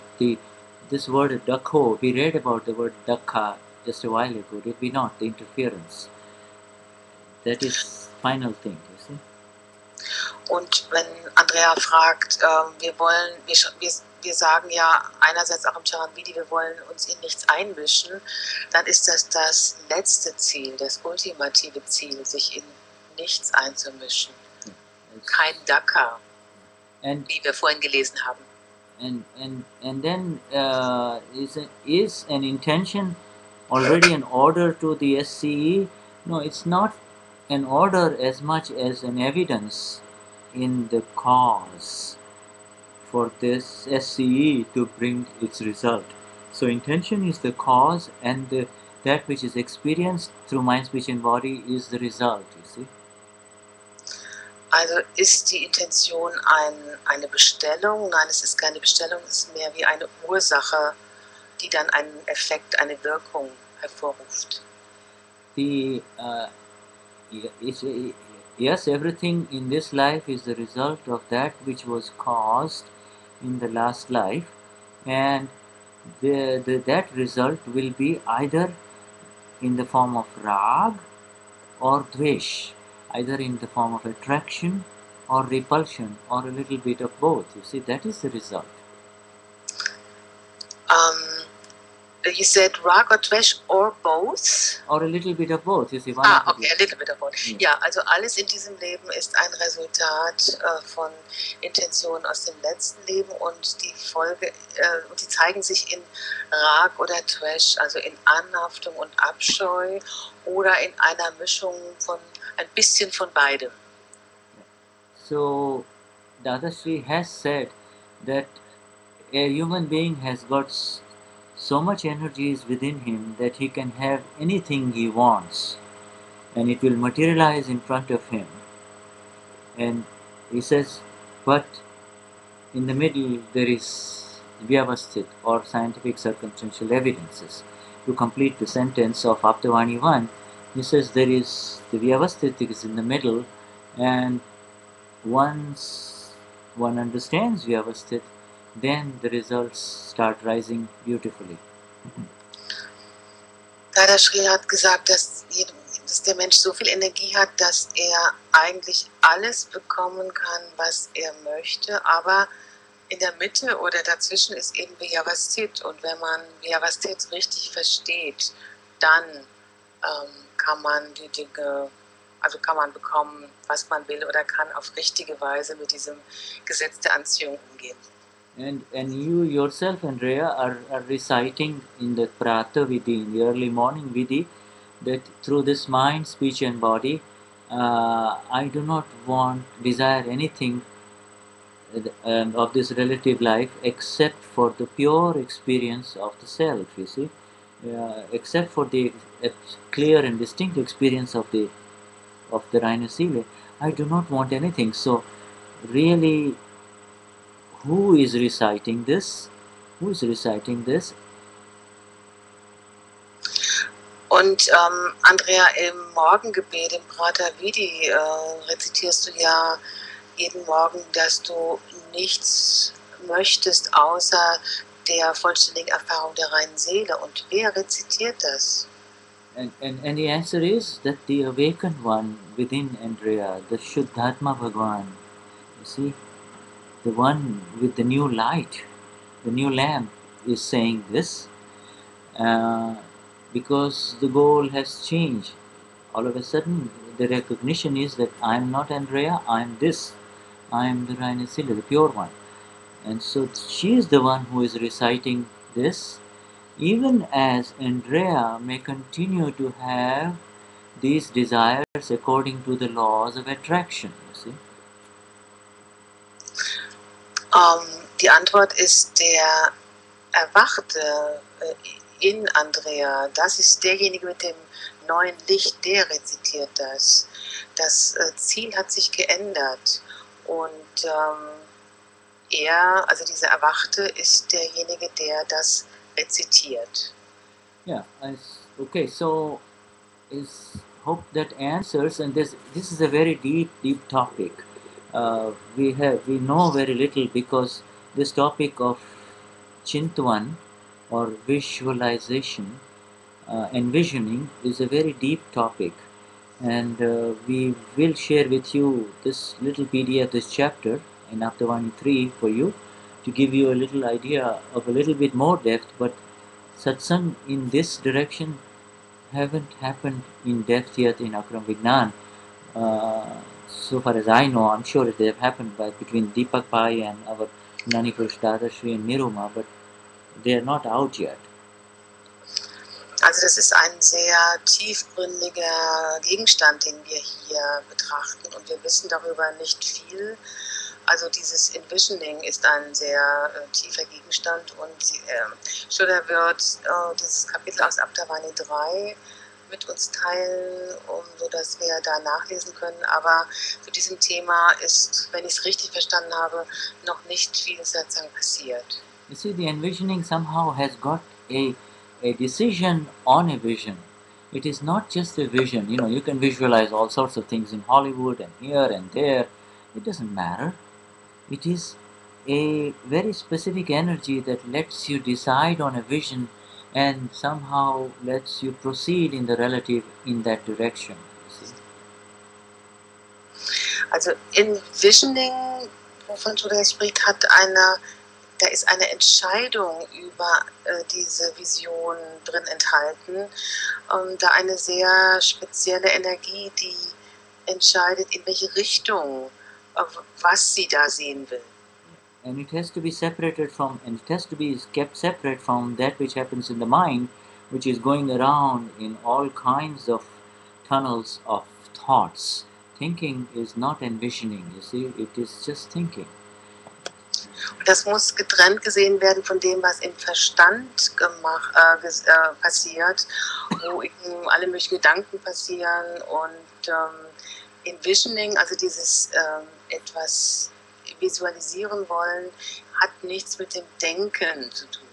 This word dakho, we read about the word dakha just a while ago, did we not? The interference. That is final thing, you see. Und wenn Andrea fragt, wir sagen ja einerseits auch im Charanvidi, wir wollen uns in nichts einmischen, dann ist das das letzte Ziel, das ultimative Ziel, sich in nichts einzumischen. Kein Dakha, wie wir vorhin gelesen haben. And then is an intention already an order to the SCE? No, it's not an order as much as an evidence in the cause for this SCE to bring its result. So intention is the cause, and that which is experienced through mind, speech and body is the result, you see. Also ist die Intention eine Bestellung? Nein, es ist keine Bestellung, es ist mehr wie eine Ursache, die dann einen Effekt, eine Wirkung hervorruft. Yes, everything in this life is the result of that which was caused in the last life, and that result will be either in the form of rag or dvesh, either in the form of attraction or repulsion, or a little bit of both. You see, that is the result. You said rag or dvesh or both? Or a little bit of both. You see, okay, a little bit of both. Ja, also alles in diesem Leben ist ein Resultat von Intentionen aus dem letzten Leben, und die zeigen sich in Rag oder Dvesh, also in Anhaftung und Abscheu, oder in einer Mischung von ein bisschen von beidem. So Dadashri has said that a human being has got so much energy is within him that he can have anything he wants, and it will materialize in front of him. And he says, but in the middle there is vyavasthit, or scientific circumstantial evidences. To complete the sentence of Aptavani 1, he says there is the vyavasthit is in the middle, and once one understands vyavasthit, then the results start rising beautifully. Dadashri hat gesagt, dass der Mensch so viel Energie hat, dass er eigentlich alles bekommen kann, was er möchte, aber in der Mitte oder dazwischen ist eben Vyavasthit, und wenn man Vyavasthit richtig versteht, dann kann man die Dinge, also kann man bekommen, was man will, oder kann auf richtige Weise mit diesem Gesetz der Anziehung umgehen. And you yourself, Andrea, are reciting in the Prata Vidhi, in the early morning Vidhi, that through this mind, speech and body, I do not desire anything of this relative life except for the pure experience of the self, you see. Except for the clear and distinct experience of the Reine Seele, I do not want anything. So really, who is reciting this? Who is reciting this? Und Andrea, im Morgengebet, im Prata Vidhi, rezitierst du ja jeden Morgen, dass du nichts möchtest außer der vollständigen Erfahrung der reinen Seele. Und wer rezitiert das? And the answer is that the awakened one within Andrea, the Vishuddhatma Bhagwan, you see, the one with the new light, the new lamp, is saying this because the goal has changed. All of a sudden, the recognition is that I am not Andrea, I am this. I am the Raina Silla, the pure one. And so she is the one who is reciting this, even as Andrea may continue to have these desires according to the laws of attraction, you see. Die Antwort ist der Erwachte in Andrea. Das ist derjenige mit dem neuen Licht, der rezitiert das. Das Ziel hat sich geändert und er, also dieser Erwachte, ist derjenige, der das rezitiert. Yeah, okay, so hope that answers, and this is a very deep topic. We know very little because this topic of Chintwan or visualization, envisioning, is a very deep topic, and we will share with you this little PDF, this chapter in Aptavani 3 for you, to give you a little idea of a little bit more depth. But satsang in this direction haven't happened in depth yet in Akram Vignan. So far as I know, I'm sure they have happened between Deepak Pai and our Gnani Purush Dadashri and Niruma, but they are not out yet. Also das ist ein sehr tiefgründiger Gegenstand, den wir hier betrachten, und wir wissen darüber nicht viel. Also dieses Envisioning ist ein sehr tiefer Gegenstand, und Shuddha wird dieses Kapitel aus Aptavani 3 mit uns teilen, sodass wir da nachlesen können. Aber zu diesem Thema ist, wenn ich es richtig verstanden habe, noch nicht viel sozusagen passiert. You see, the envisioning somehow has got a decision on a vision. It is not just a vision. You know, you can visualize all sorts of things in Hollywood and here and there. It doesn't matter. It is a very specific energy that lets you decide on a vision and somehow lets you proceed in the relative in that direction. You see? Also Envisioning, wovon Shuddha spricht, da ist eine Entscheidung über diese Vision drin enthalten, da eine sehr spezielle Energie, die entscheidet, in welche Richtung, was sie da sehen will. And it has to be separated from, and it has to be kept separate from that which happens in the mind, which is going around in all kinds of tunnels of thoughts. Thinking is not envisioning, you see, it is just thinking. Und das muss getrennt gesehen werden von dem, was im Verstand passiert, wo eben alle möglichen Gedanken passieren, und Envisioning, also dieses etwas visualisieren wollen, hat nichts mit dem Denken zu tun.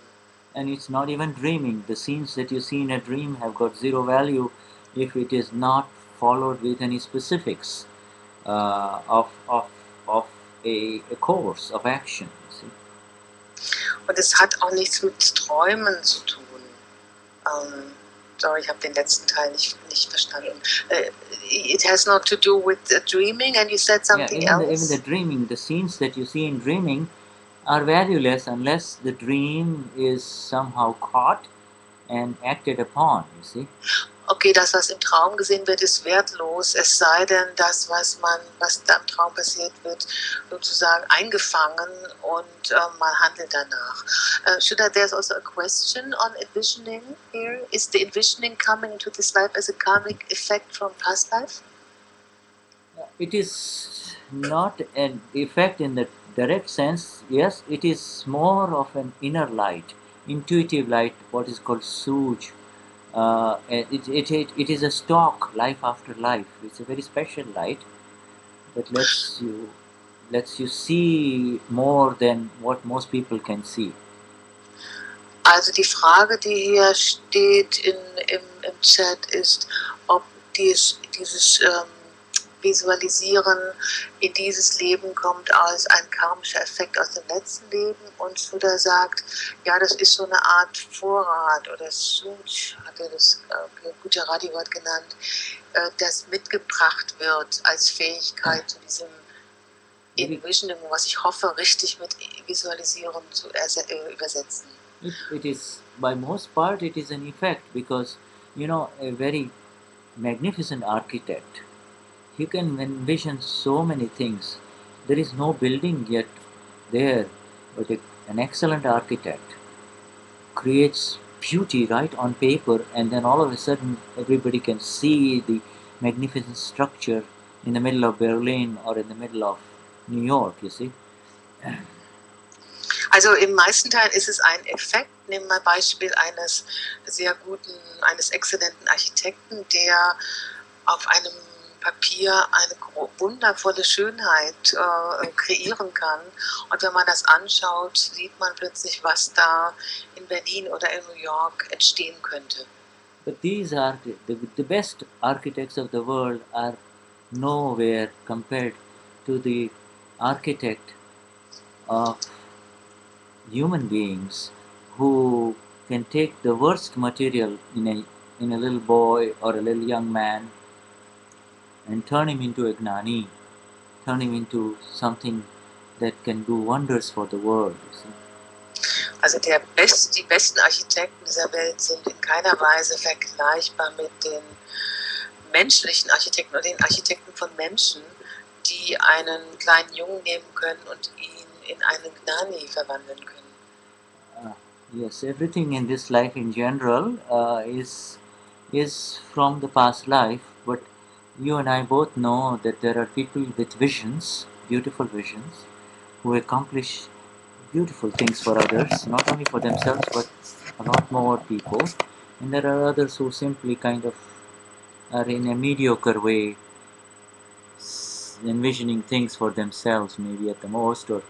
And it's not even dreaming. The scenes that you see in a dream have got zero value if it is not followed with any specifics of a course of action. See? Und es hat auch nichts mit Träumen zu tun. Sorry, ich habe den letzten Teil nicht verstanden. It has not to do with dreaming, and you said something else. Even the dreaming, the scenes that you see in dreaming are valueless unless the dream is somehow caught and acted upon, you see. Okay, das, was im Traum gesehen wird, ist wertlos, es sei denn, das, was da im Traum passiert, wird sozusagen eingefangen und man handelt danach. Shuddha, there's also a question on envisioning here. Is the envisioning coming into this life as a karmic effect from past life? It is not an effect in the direct sense. Yes, it is more of an inner light, intuitive light, what is called Suj. It is a stock, life after life. It's a very special light that lets you see more than what most people can see. Also die Frage, die hier steht im Chat, ist, ob dieses Visualisieren in dieses Leben kommt als ein karmischer Effekt aus dem letzten Leben, und Shuddha sagt, ja, das ist so eine Art Vorrat oder Suj, hat er das Gujarati-Wort genannt, das mitgebracht wird als Fähigkeit zu diesem Envisioning, was ich hoffe, richtig mit Visualisieren zu übersetzen. It is, by most part, it is an effect because, you know, a very magnificent architect you can envision so many things. There is no building yet there, but an excellent architect creates beauty right on paper, and then all of a sudden everybody can see the magnificent structure in the middle of Berlin or in the middle of New York, you see. Also im meisten Teil ist es ein Effekt. Nehmen wir mal Beispiel eines exzellenten Architekten, der auf einem Papier eine wundervolle Schönheit kreieren kann. Und wenn man das anschaut, sieht man plötzlich, was da in Berlin oder in New York entstehen könnte. But these are the best architects of the world are nowhere compared to the architect of human beings who can take the worst material in a little boy or a little young man and turn him into a Gnani, turn him into something that can do wonders for the world. You see. Also die besten Architekten dieser Welt sind in keiner Weise vergleichbar mit den menschlichen Architekten oder den Architekten von Menschen, die einen kleinen Jungen nehmen können und ihn in einen Gnani verwandeln können. Yes, everything in this life in general is from the past life, but you and I both know that there are people with visions, beautiful visions, who accomplish beautiful things for others, not only for themselves but a lot more people. And there are others who simply kind of are in a mediocre way envisioning things for themselves, maybe at the most, or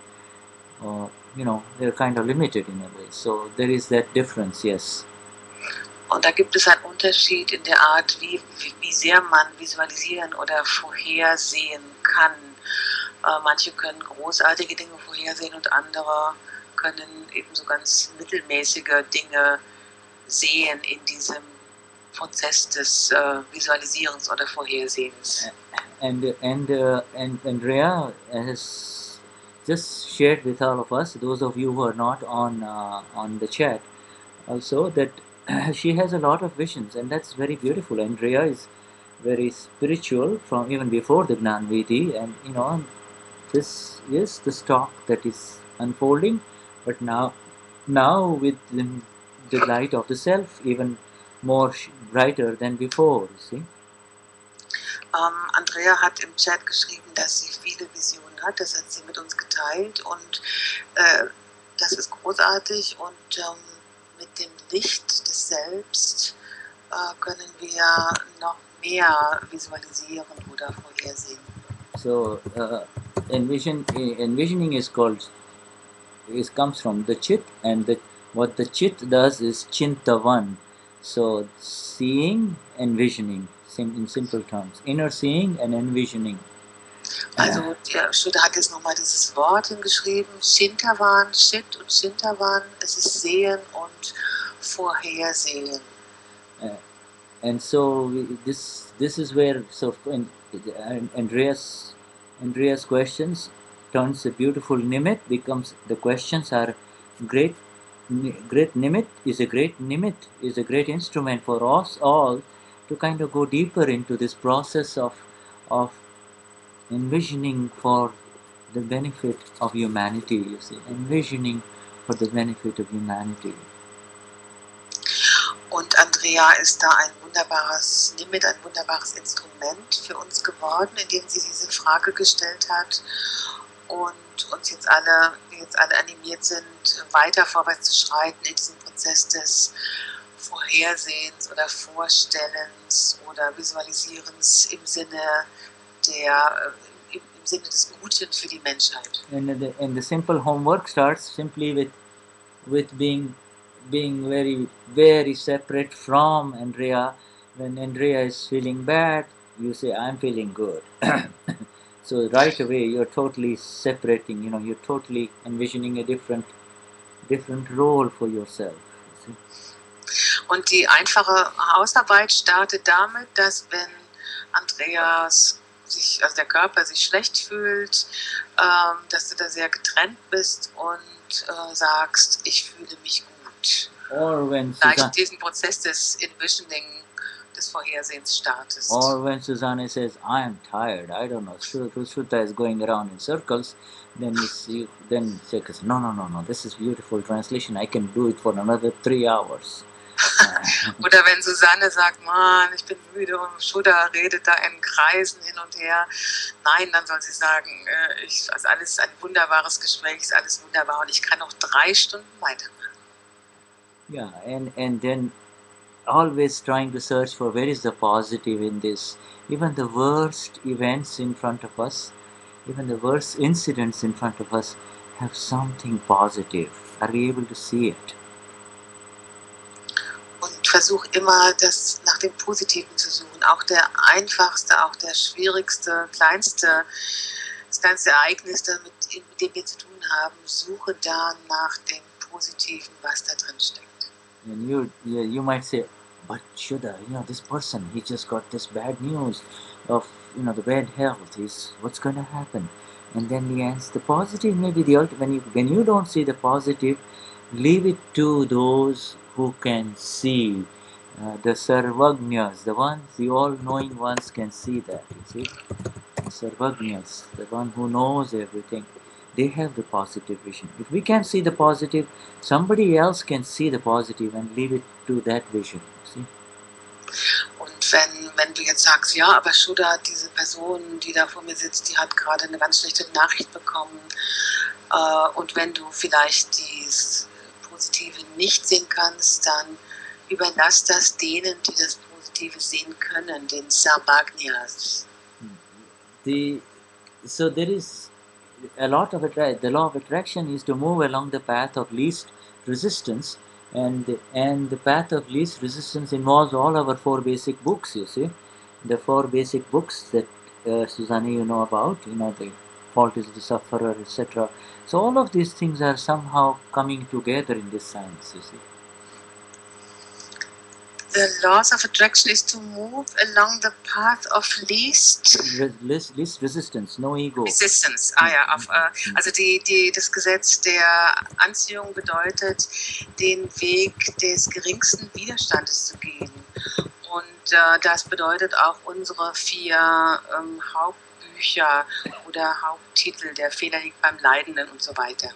they're kind of limited in a way. So there is that difference, yes. Und da gibt es einen Unterschied in der Art, wie sehr man visualisieren oder vorhersehen kann. Manche können großartige Dinge vorhersehen und andere können eben so ganz mittelmäßige Dinge sehen in diesem Prozess des Visualisierens oder Vorhersehens. And Andrea has just shared with all of us, those of you who are not on the chat, also that she has a lot of visions, and that's very beautiful. Andrea is very spiritual from even before the Gnan Vidi, and this is the stock that is unfolding, but now with the light of the self even more brighter than before, you see. Andrea hat im Chat geschrieben, dass sie viele Visionen hat, das hat sie mit uns geteilt und das ist großartig und mit dem Licht des Selbst können wir noch mehr visualisieren oder vorhersehen. So envisioning comes from the chit, and what the chit does is chintavan. So seeing, envisioning, in simple terms, inner seeing and envisioning. Also der Schüler hat jetzt nochmal dieses Wort hingeschrieben, Shintavan, Shit und Shintavan, es ist Sehen und Vorhersehen. And so this is where Andrea's questions turns a beautiful nimit, becomes the questions are great nimit is a great instrument for us all to kind of go deeper into this process of envisioning for the benefit of humanity, you see, envisioning for the benefit of humanity. Und Andrea ist da ein wunderbares Instrument für uns geworden, indem sie diese Frage gestellt hat und uns jetzt alle animiert sind, weiter vorwärts zu schreiten in diesem Prozess des Vorhersehens oder Vorstellens oder Visualisierens im Sinne des Guten für die Menschheit. And the simple homework starts simply with being very, very separate from Andrea. When Andrea is feeling bad, you say, I'm feeling good. So right away you're totally separating, you're totally envisioning a different role for yourself. Und die einfache Hausarbeit startet damit, dass wenn der Körper sich schlecht fühlt, dass du da sehr getrennt bist und sagst, ich fühle mich gut. Or when Gleich diesen Prozess des Envisioning, des Vorhersehens startest. Or when Susanna says, I am tired, I don't know, Shruta is going around in circles, then then say, no, this is beautiful translation, I can do it for another 3 hours. Oder wenn Susanne sagt, Mann, ich bin müde und Shuddha redet da in Kreisen hin und her. Nein, dann soll sie sagen, also alles ein wunderbares Gespräch, ist alles wunderbar und ich kann noch 3 Stunden weitermachen. Yeah, and then always trying to search for where is the positive in this. Even the worst events in front of us, even the worst incidents in front of us have something positive. Are we able to see it? Und versuch immer, das nach dem Positiven zu suchen. Auch der einfachste, auch der schwierigste, kleinste, das kleinste Ereignis, mit dem wir zu tun haben, suche da nach dem Positiven, was da drin steckt. And you might say, but Shuddha, this person, he just got this bad news of, the bad health. What's going to happen? And then the answer, the positive may be the ultimate. When you don't see the positive, leave it to those who can see. The Sarvagnyas, the all-knowing ones can see that, you see. The Sarvagnyas, the one who knows everything. They have the positive vision. If we can't see the positive, somebody else can see the positive and leave it to that vision. See? Und wenn du jetzt sagst, ja, aber Shuddha, diese Person, die da vor mir sitzt, die hat gerade eine ganz schlechte Nachricht bekommen. Und wenn du vielleicht dieses Positive nicht sehen kannst, dann überlass das denen, die das Positive sehen können, den Sarvagnyas. So there is a lot of the law of attraction is to move along the path of least resistance, and the path of least resistance involves all our 4 basic books. You see, the 4 basic books that Susanna you know about. The fault is the sufferer, etc. So all of these things are somehow coming together in this science. You see. The laws of attraction is to move along the path of least resistance, no ego. Resistance, also das Gesetz der Anziehung bedeutet, den Weg des geringsten Widerstandes zu gehen. Und das bedeutet auch unsere 4 Hauptbücher oder Haupttitel, der Fehler liegt beim Leidenden und so weiter.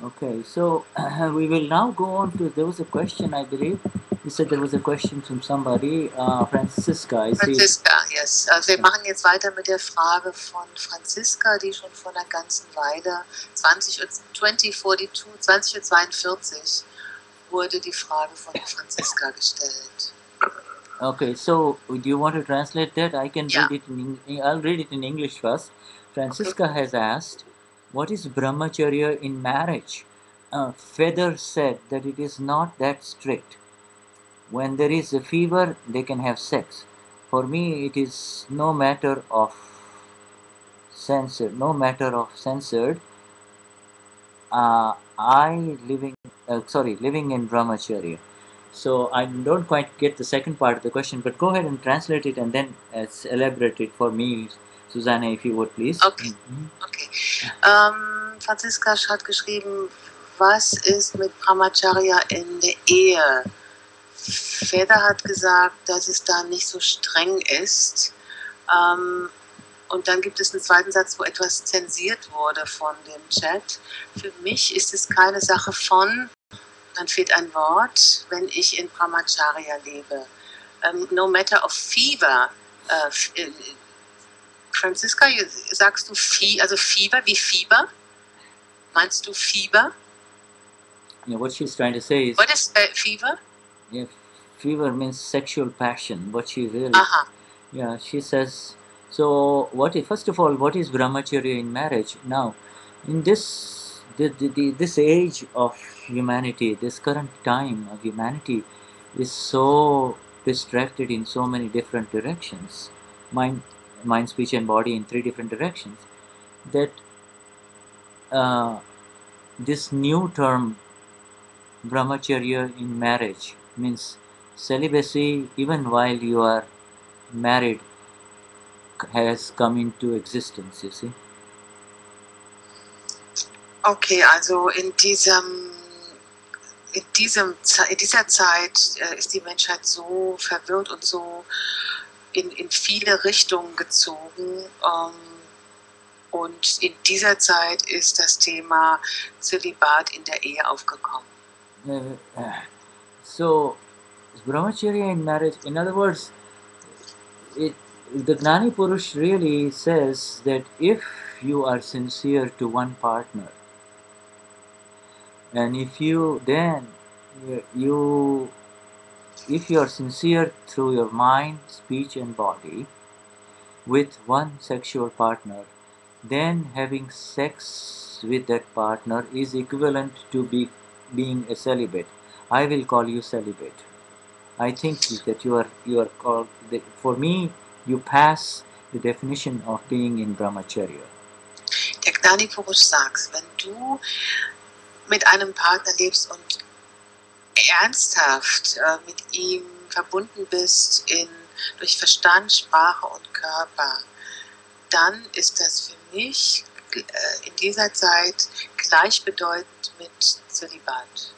Okay, so we will now go on to, there was a question, I believe. You said there was a question from somebody, Franziska. Franziska, yes. Also wir machen jetzt weiter mit der Frage von Franziska, die schon vor einer ganzen Weile, 20:42 wurde die Frage von Franziska gestellt. Okay, so do you want to translate that? I can read it I'll read it in English first. Franziska has asked, what is Brahmacharya in marriage? Feather said that it is not that strict. When there is a fever, they can have sex. For me, it is no matter of censored. Living in Brahmacharya. So I don't quite get the second part of the question, but go ahead and translate it and then elaborate it for me, Susanne, if you would, please. Okay. Franziska hat geschrieben, was ist mit Brahmacharya in der Ehe? Feder hat gesagt, dass es da nicht so streng ist. Und dann gibt es einen zweiten Satz, wo etwas zensiert wurde von dem Chat. Für mich ist es keine Sache von, dann fehlt ein Wort, wenn ich in Brahmacharya lebe. No matter of fever. Franziska, sagst du Fieber wie Fieber? Meinst du Fieber? Yeah, what she's trying to say is... What is fever? Yeah, fever means sexual passion. What she really... Yeah, she says... So, first of all, what is Brahmacharya in marriage? Now, in this age of humanity, this current time of humanity is so distracted in so many different directions, mind, speech and body in 3 different directions, that this new term Brahmacharya in marriage means celibacy even while you are married has come into existence, you see. Okay, also in diesem in dieser Zeit ist die Menschheit so verwirrt und so in viele Richtungen gezogen. Und in dieser Zeit ist das Thema Zölibat in der Ehe aufgekommen. So, Brahmacharya in marriage, in other words, the Gnani Purush really says that if you are sincere to one partner, and if you are sincere through your mind, speech, and body with one sexual partner, then having sex with that partner is equivalent to being a celibate. I will call you celibate. I think that you are called. For me, you pass the definition of being in Brahmacharya. Der Gnani Purush sagt, wenn du mit einem Partner lebst und ernsthaft mit ihm verbunden bist durch Verstand, Sprache und Körper, dann ist das für mich in dieser Zeit gleichbedeutend mit Zölibat,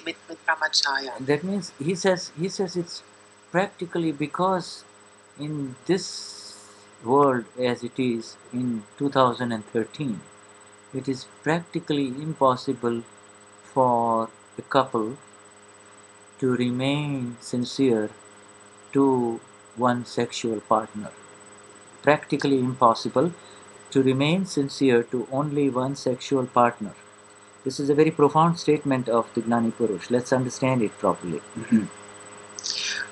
mit Brahmacharya. That means he says it's practically, because in this world as it is in 2013, it is practically impossible for a couple to remain sincere to one sexual partner. Practically impossible to remain sincere to only one sexual partner. This is a very profound statement of the Gnani Purush. Let's understand it properly.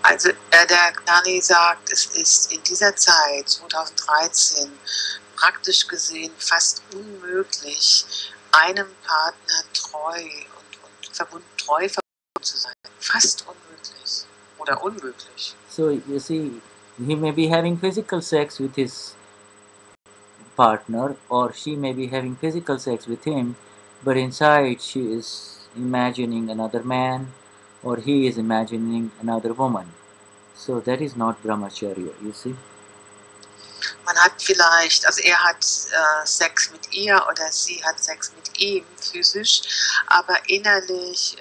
Also der Gnani sagt, es ist in dieser Zeit, 2013, praktisch gesehen fast unmöglich, einem Partner treu verbunden zu sein. Fast unmöglich oder unmöglich. So you see, he may be having physical sex with his partner, or she may be having physical sex with him, but inside she is imagining another man, or he is imagining another woman. So that is not Brahmacharya, you see. Man hat vielleicht, also er hat Sex mit ihr oder sie hat Sex mit ihm physisch, aber innerlich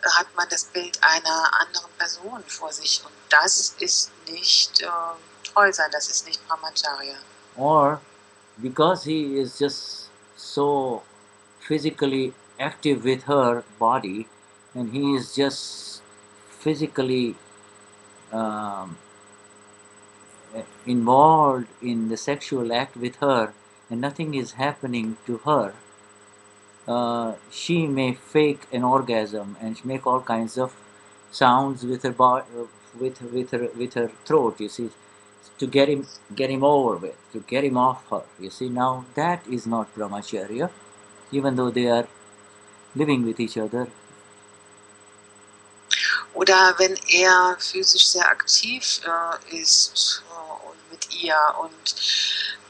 hat man das Bild einer anderen Person vor sich, und das ist nicht treu sein, das ist nicht Brahmacharya. Or because he is just so physically active with her body, and he is just physically involved in the sexual act with her, and nothing is happening to her, she may fake an orgasm and make all kinds of sounds with her body, with her throat. You see, to get him over with, to get him off her. You see, now that is not Brahmacharya, even though they are living with each other. Oder wenn er physisch sehr aktiv ist mit ihr und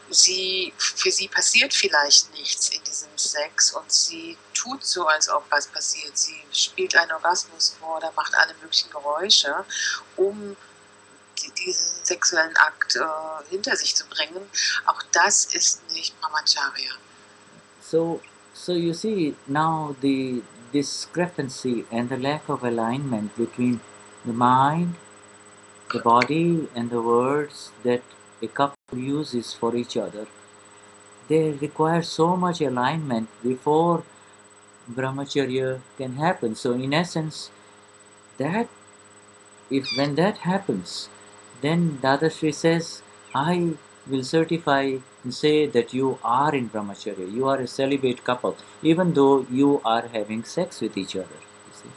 für sie passiert vielleicht nichts in diesem Sex und sie tut so, als ob was passiert. Sie spielt einen Orgasmus vor oder macht alle möglichen Geräusche, um diesen sexuellen Akt hinter sich zu bringen. Auch das ist nicht Brahmacharya. So you see now the discrepancy and the lack of alignment between the mind, the body, and the words that a couple uses for each other. They require so much alignment before Brahmacharya can happen. So in essence, that when that happens, then Dadashri says, I will certify and say that you are in Brahmacharya, you are a celibate couple, even though you are having sex with each other. You see?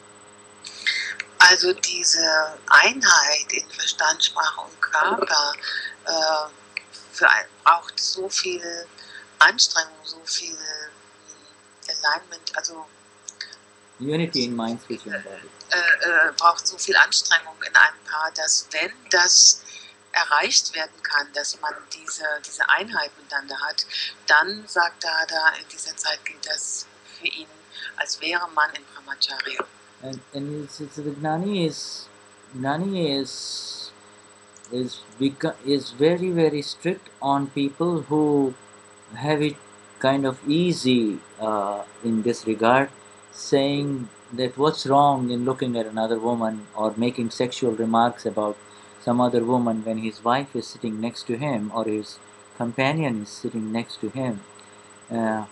Also diese Einheit in Verstand, Sprache und Körper braucht so viel Anstrengung, so viel Alignment, also Unity in mind, speech and body. Braucht so viel Anstrengung in einem Paar, dass wenn das erreicht werden kann, dass man diese Einheit miteinander hat, dann sagt Dada, in dieser Zeit gilt das für ihn, als wäre man in Brahmacharya. And the Gnani is very, very strict on people who have it kind of easy in this regard, saying that what's wrong in looking at another woman or making sexual remarks about some other woman when his wife is sitting next to him or his companion is sitting next to him. Uh,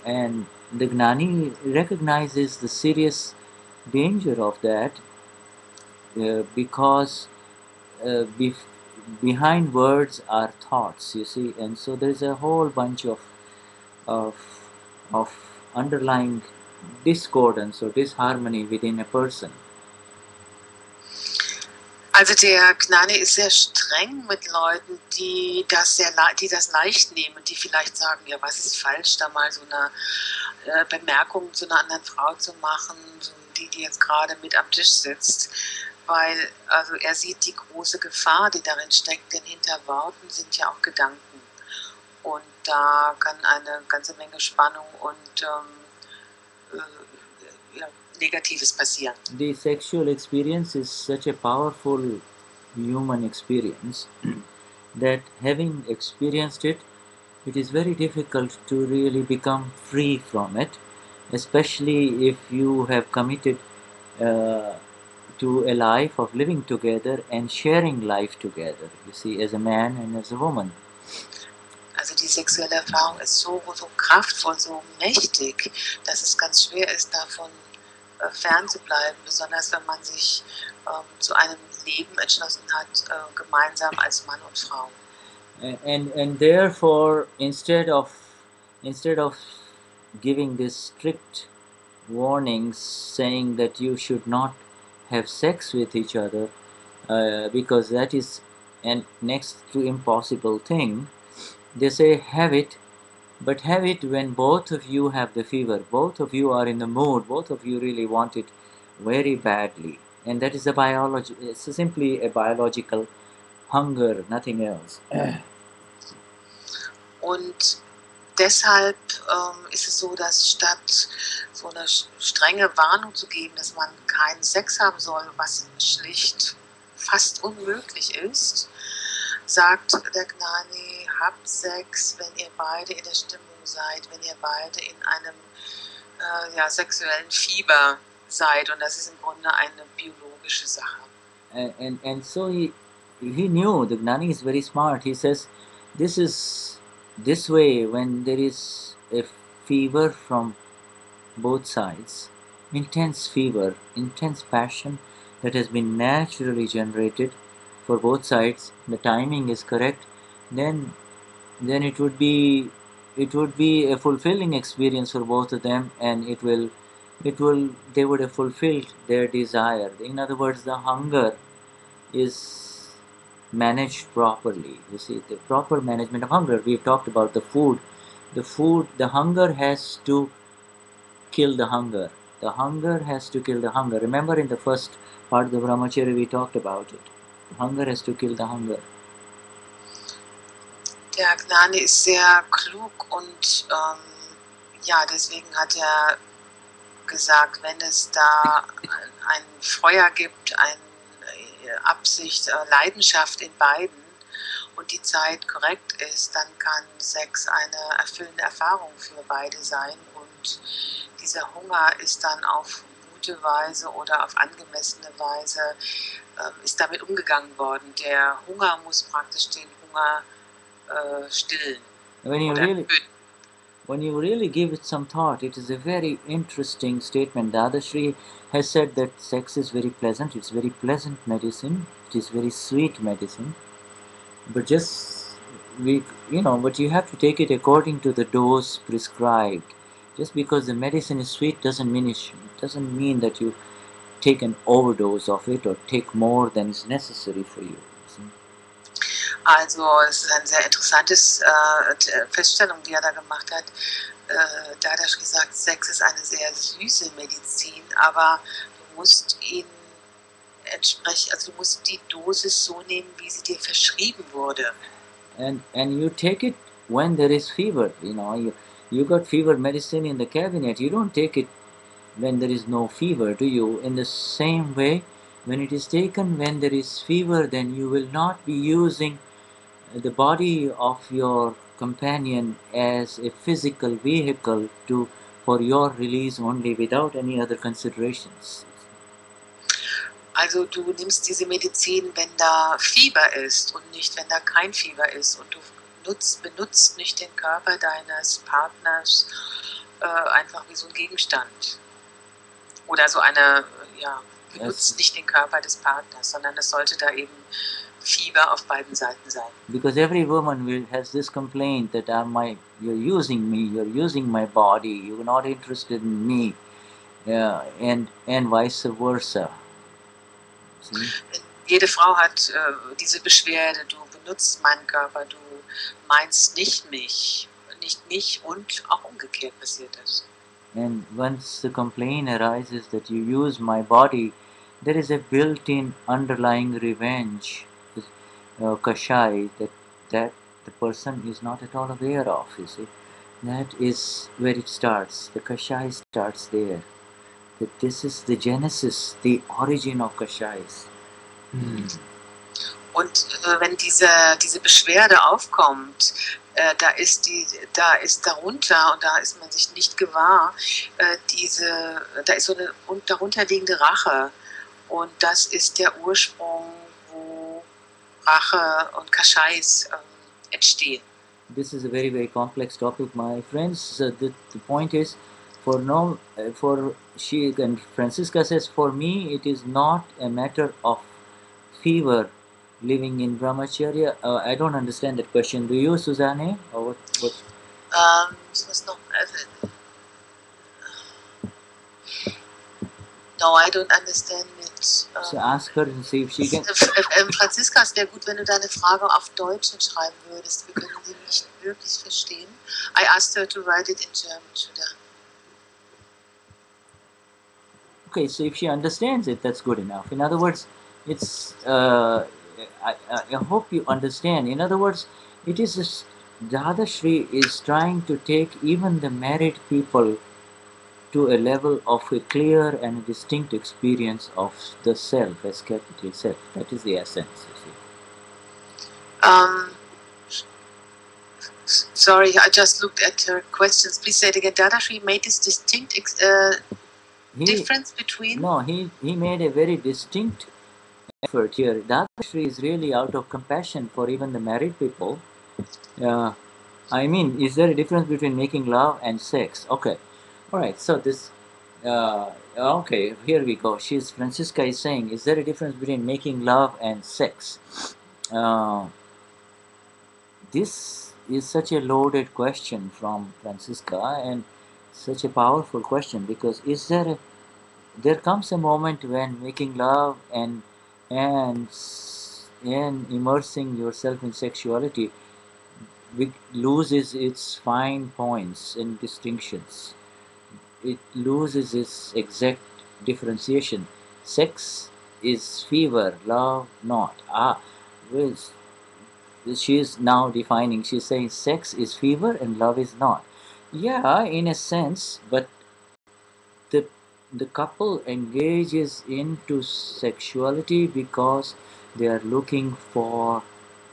and the Gnani recognizes the serious danger of that, because uh, bef- behind words are thoughts, you see, and so there's a whole bunch of, of underlying discordance or disharmony within a person. Also der Gnani ist sehr streng mit Leuten, die das leicht nehmen, die vielleicht sagen, ja, was ist falsch, da mal so eine Bemerkung zu einer anderen Frau zu machen, so die jetzt gerade mit am Tisch sitzt, weil also er sieht die große Gefahr, die darin steckt, denn hinter Worten sind ja auch Gedanken und da kann eine ganze Menge Spannung und ja, Negatives passieren. The sexual experience is such a powerful human experience that having experienced it, it is very difficult to really become free from it, especially if you have committed uh, to a life of living together and sharing life together, you see, as a man and as a woman. Also die sexuelle Erfahrung ist so kraftvoll, so mächtig, dass es ganz schwer ist, davon fernzubleiben, besonders wenn man sich zu einem Leben entschlossen hat, gemeinsam als Mann und Frau. And therefore, instead of giving this strict warnings saying that you should not have sex with each other, because that is an next to impossible thing, they say have it, but have it when both of you have the fever, both of you are in the mood, both of you really want it very badly, and that is a biology. It's simply a biological hunger, nothing else. Und deshalb ist es so, dass statt so eine strenge Warnung zu geben, dass man keinen Sex haben soll, was schlicht fast unmöglich ist, sagt der Gnani, habt Sex, wenn ihr beide in der Stimmung seid, wenn ihr beide in einem sexuellen Fieber seid. Und das ist im Grunde eine biologische Sache. And so he knew, the Gnani is very smart. He says, this way when there is a fever from both sides, intense fever, intense passion that has been naturally generated for both sides, the timing is correct, then it would be a fulfilling experience for both of them, and they would have fulfilled their desire. In other words, the hunger is managed properly. You see, the proper management of hunger. We've talked about the food. The hunger has to kill the hunger. The hunger has to kill the hunger. Remember in the first part of the Brahmacharya we talked about it. The hunger has to kill the hunger. Der Gnani ist sehr klug und deswegen hat er gesagt, wenn es da ein Feuer gibt, eine Absicht, Leidenschaft in beiden und die Zeit korrekt ist, dann kann Sex eine erfüllende Erfahrung für beide sein und dieser Hunger ist dann auf gute Weise oder auf angemessene Weise ist damit umgegangen worden. Der Hunger muss praktisch den Hunger stillen. When you really give it some thought, it is a very interesting statement. Dadashri has said that sex is very pleasant. It's very pleasant medicine. It is very sweet medicine. But but you have to take it according to the dose prescribed. Just because the medicine is sweet doesn't mean that you take an overdose of it or take more than is necessary for you. Also es ist eine sehr interessante Feststellung, die er da gemacht hat. Dadashri sagt, Sex ist eine sehr süße Medizin, aber du musst du musst die Dosis so nehmen, wie sie dir verschrieben wurde. And you take it when there is fever. You got fever medicine in the cabinet. You don't take it when there is no fever, do you? In the same way, when it is taken when there is fever, then you will not be using the body of your companion as a physical vehicle to for your release only without any other considerations. Also du nimmst diese Medizin, wenn da Fieber ist und nicht, wenn da kein Fieber ist. Und du benutzt nicht den Körper deines Partners einfach wie so ein Gegenstand. Oder so eine, ja, benutzt nicht den Körper des Partners, sondern es sollte da eben Fieber auf beiden Seiten sein. Because every woman has this complaint that you're using me, you're using my body, you're not interested in me, and vice versa. See? Jede Frau hat diese Beschwerde, du benutzt meinen Körper, du meinst nicht mich und auch umgekehrt passiert das. And once the complaint arises that you use my body, there is a built-in underlying revenge, kashai, that the person is not at all aware of, you see. That is where it starts. The kashai starts there. That this is the genesis, the origin of kashais. Und wenn diese Beschwerde aufkommt, da ist darunter, und da ist man sich nicht gewahr, da ist so eine darunterliegende Rache. Und das ist der Ursprung, wo Rache und Kashais entstehen. This is a very, very complex topic, my friends. The point is, she and Francisca says, for me, it is not a matter of fever living in Brahmacharya. I don't understand that question. Do you, Susanne? Or what? Ich muss noch. No, I don't understand it. So ask her and see if she can. Franziska, es wäre gut, wenn du deine Frage auf Deutsch schreiben würdest. Wir können sie nicht wirklich verstehen. I asked her to write it in German, Sudha. Okay, so if she understands it, that's good enough. In other words, it's. I hope you understand. In other words, it is Dadashri is trying to take even the married people to a level of a clear and distinct experience of the self as capital self. That is the essence, you see. Sorry, I just looked at her questions. Please say it again. Dadashri made this distinct difference between... No, he made a very distinct effort here. Dadashri is really out of compassion for even the married people. I mean, is there a difference between making love and sex? Okay. All right, so this, okay, here we go. Francisca is saying, is there a difference between making love and sex? This is such a loaded question from Francisca, and such a powerful question, because there comes a moment when making love and immersing yourself in sexuality loses its fine points and distinctions. It loses its exact differentiation. Sex is fever, love not. Well, she is now defining. She's saying sex is fever and love is not. Yeah, in a sense, but the couple engages into sexuality because they are looking for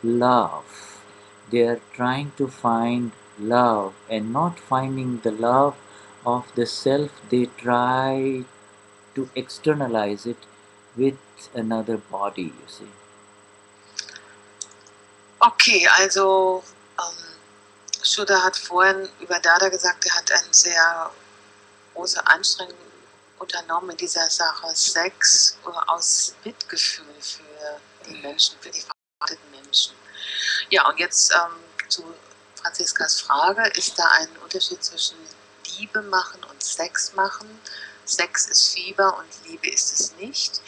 love. They are trying to find love, and not finding the love of the self, they try to externalize it with another body, you see. Okay, also Shuddha hat vorhin über Dada gesagt, er hat eine sehr große Anstrengung unternommen in dieser Sache Sex aus Mitgefühl für die Menschen, für die verheirateten Menschen. Ja, und jetzt zu Franziskas Frage, ist da ein Unterschied zwischen Liebe machen und Sex machen? Sex ist Fieber und Liebe ist es nicht.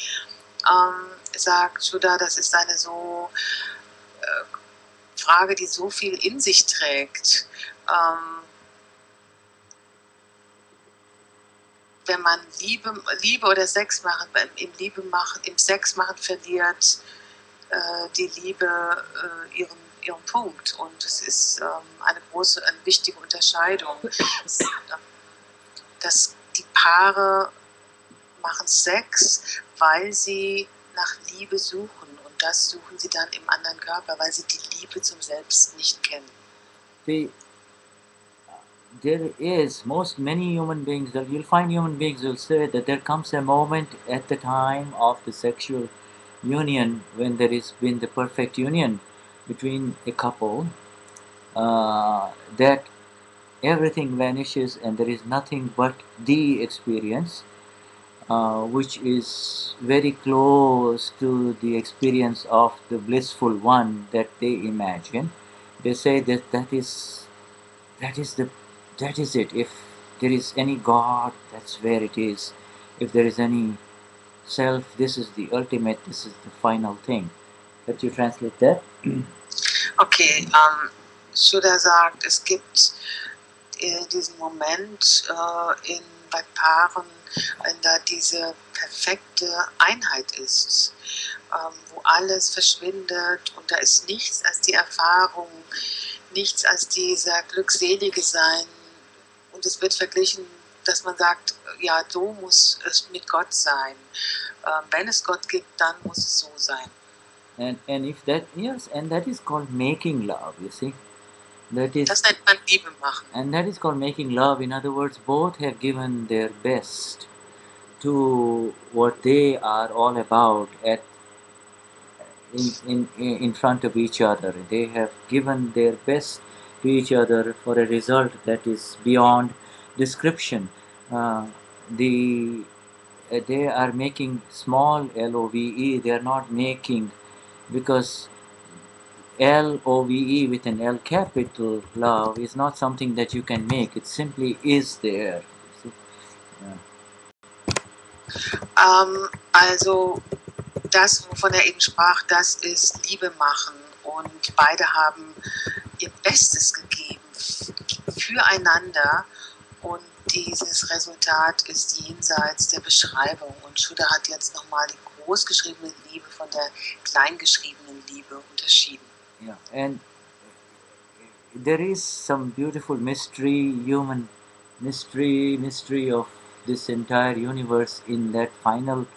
Sagt Shuddha, das ist eine so Frage, die so viel in sich trägt. Wenn man Liebe oder Sex machen, im Sex machen verliert die Liebe ihren Punkt. Und es ist eine wichtige Unterscheidung. Dass die Paare machen Sex, weil sie nach Liebe suchen. Und das suchen sie dann im anderen Körper, weil sie die Liebe zum Selbst nicht kennen. there is many human beings, you'll find human beings will say that there comes a moment at the time of the sexual union when there is been the perfect union between a couple, that everything vanishes and there is nothing but the experience, which is very close to the experience of the blissful one that they imagine. They say that that is the that is it. If there is any God, that's where it is. If there is any self, this is the ultimate, this is the final thing. Let you translate that. Okay, Shuddha sagt, es gibt diesen Moment bei Paaren, wenn da diese perfekte Einheit ist, wo alles verschwindet und da ist nichts als die Erfahrung, nichts als dieser glückselige Sein und es wird verglichen, dass man sagt, ja, so muss es mit Gott sein. Wenn es Gott gibt, dann muss es so sein. And if that, yes, and that is called making love, you see. Das nennt man Liebe machen. And that is called making love. In other words, both have given their best to what they are all about in front of each other. They have given their best to each other for a result that is beyond description. The They are making small LOVE. They are not making, because LOVE with an L capital, love, is not something that you can make. It simply is there. Yeah. Also das, wovon er eben sprach, das ist Liebe machen und beide haben ihr Bestes gegeben füreinander und dieses Resultat ist jenseits der Beschreibung und Shuddha hat jetzt nochmal die großgeschriebene Liebe von der kleingeschriebenen Liebe unterschieden. Yeah, and there is some beautiful mystery, human mystery of this entire universe in that final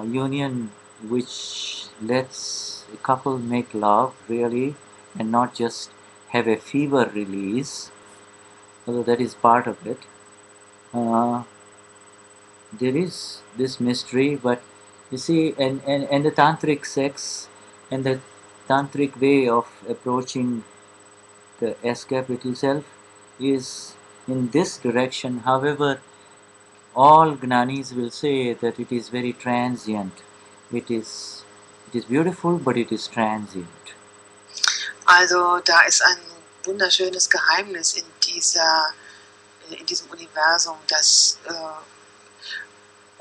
union, which lets a couple make love really and not just have a fever release, although that is part of it. There is this mystery, but you see, and the tantric sex and the tantric way of approaching the S capital self is in this direction. However, all Gnanis will say that it is very transient. It is beautiful, but it is transient. Also da ist ein wunderschönes Geheimnis in diesem Universum, dass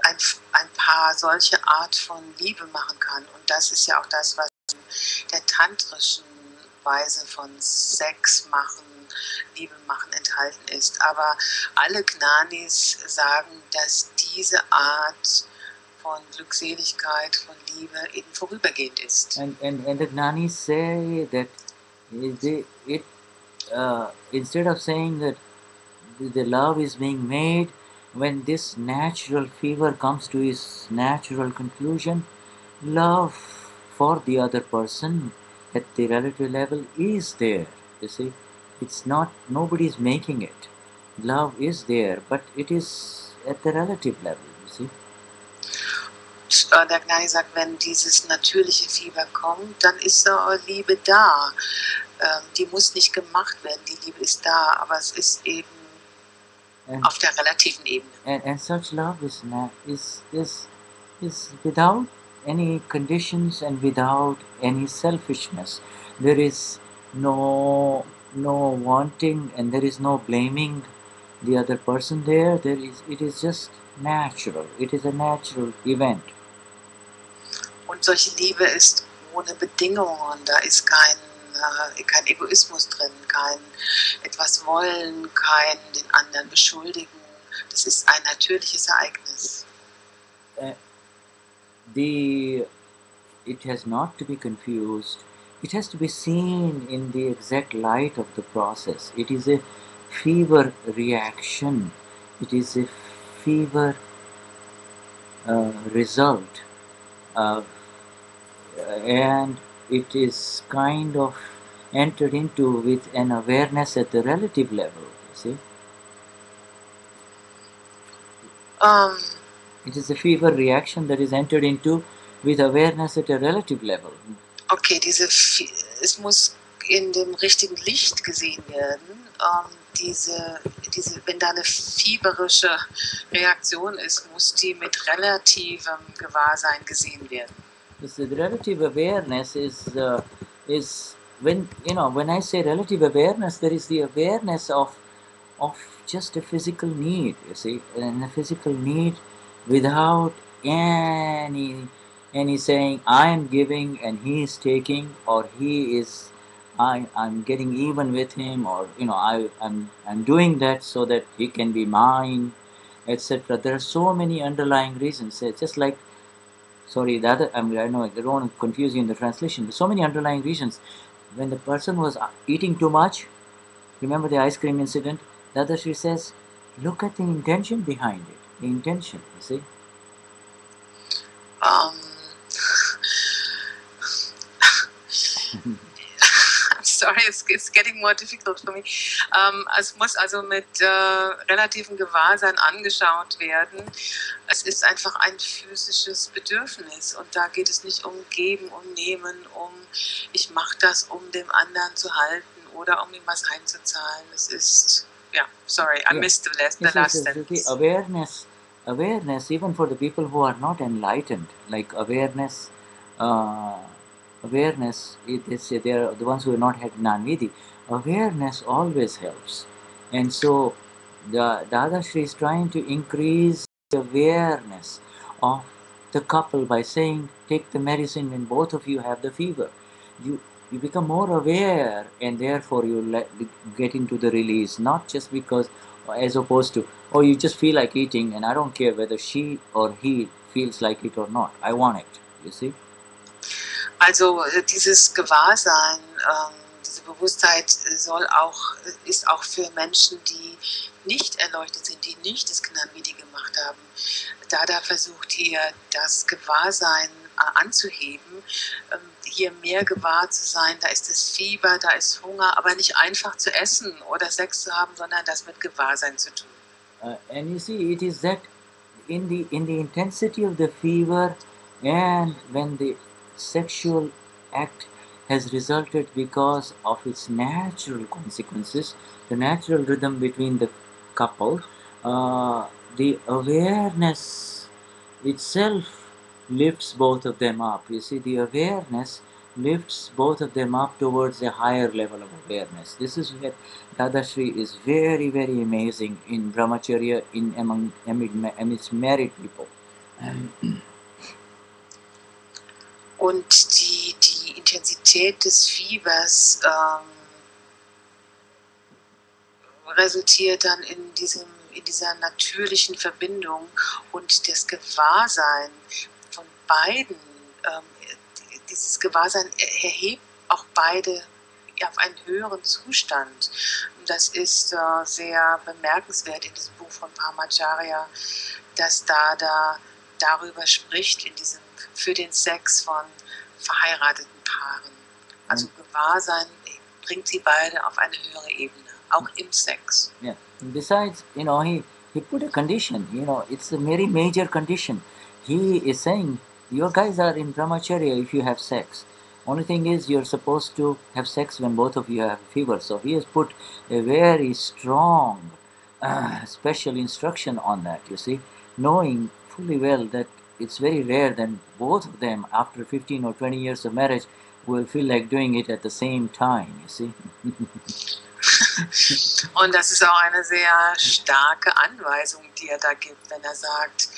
ein Paar solche Art von Liebe machen kann. Und das ist ja auch das, was in der tantrischen Weise von Sex machen, Liebe machen enthalten ist. Aber alle Gnanis sagen, dass diese Art von Glückseligkeit, von Liebe eben vorübergehend ist. And the Gnanis say that instead of saying that the love is being made, when this natural fever comes to its natural conclusion, love for the other person at the relative level is there. You see, it's not, nobody is making it. Love is there, but it is at the relative level, you see. Der Gnani sagt, wenn dieses natürliche Fieber kommt, dann ist Liebe da. Die muss nicht gemacht werden, die Liebe ist da, aber es ist eben auf der relativen Ebene. And such love is without any conditions and without any selfishness. There is no wanting and there is no blaming the other person there. It is just natural. It is a natural event. Und solche Liebe ist ohne Bedingungen. Da ist kein Egoismus drin, kein etwas wollen, kein den anderen beschuldigen. Das ist ein natürliches Ereignis. It has not to be confused. It has to be seen in the exact light of the process. It is a fever reaction. It is a fever result. And it is kind of entered into with an awareness at the relative level. see. It is a fever reaction that is entered into with awareness at a relative level. Okay, es muss in dem richtigen Licht gesehen werden. Wenn da eine fieberische Reaktion ist, muss die mit relativem Gewahrsein gesehen werden. The relative awareness is when I say relative awareness, there is the awareness of just a physical need, you see, and a physical need without any saying I am giving and he is taking, or I'm getting even with him, or I'm doing that so that he can be mine, etc. There are so many underlying reasons. It's just like, sorry, I know I don't want to confuse you in the translation. There's so many underlying reasons. When the person was eating too much, remember the ice cream incident? Dadashri says, look at the intention behind it. The intention, you see. I'm sorry, it's getting more difficult for me. Es muss also mit relativem Gewahrsein angeschaut werden. Es ist einfach ein physisches Bedürfnis und da geht es nicht um Geben, um Nehmen, ich mache das, um dem anderen zu halten oder um ihm was heimzuzahlen. Es ist, sorry, I missed the last sentence. Awareness, even for the people who are not enlightened, like awareness, they are the ones who have not had Gnani. Awareness always helps. And so the Dadashri is trying to increase the awareness of the couple by saying, take the medicine when both of you have the fever. You become more aware, and therefore you get into the release, not just because, as opposed to, oh, you just feel like eating and I don't care whether she or he feels like it or not. I want it, you see. Also dieses Gewahrsein, diese Bewusstheit ist auch für Menschen, die nicht erleuchtet sind, die nicht das Gnani gemacht haben. Dada versucht hier das Gewahrsein anzuheben, hier mehr gewahr zu sein. Da ist das Fieber, da ist Hunger, aber nicht einfach zu essen oder Sex zu haben, sondern das mit Gewahrsein zu tun. And you see, it is that in the intensity of the fever, and when the sexual act has resulted because of its natural consequences, the natural rhythm between the couple, the awareness itself lifts both of them up. You see, the awareness lifts both of them up towards a higher level of awareness. This is where Dadashri is very, very amazing in Brahmacharya, amidst married people. Und die Intensität des Fiebers resultiert dann in dieser natürlichen Verbindung und das Gewahrsein von beiden. Dieses Gewahrsein erhebt auch beide auf einen höheren Zustand. Das ist sehr bemerkenswert in diesem Buch von Brahmacharya, dass Dada darüber spricht, für den Sex von verheirateten Paaren. Also Gewahrsein bringt sie beide auf eine höhere Ebene, auch im Sex. Yeah. Besides, he put a condition. It's a very major condition. He is saying, you guys are in Brahmacharya if you have sex. Only thing is, you're supposed to have sex when both of you have fever. So he has put a very strong, special instruction on that, you see, knowing fully well that it's very rare that both of them, after 15 or 20 years of marriage, will feel like doing it at the same time, you see. Und das ist auch eine sehr starke Anweisung, die er da gibt, wenn er sagt,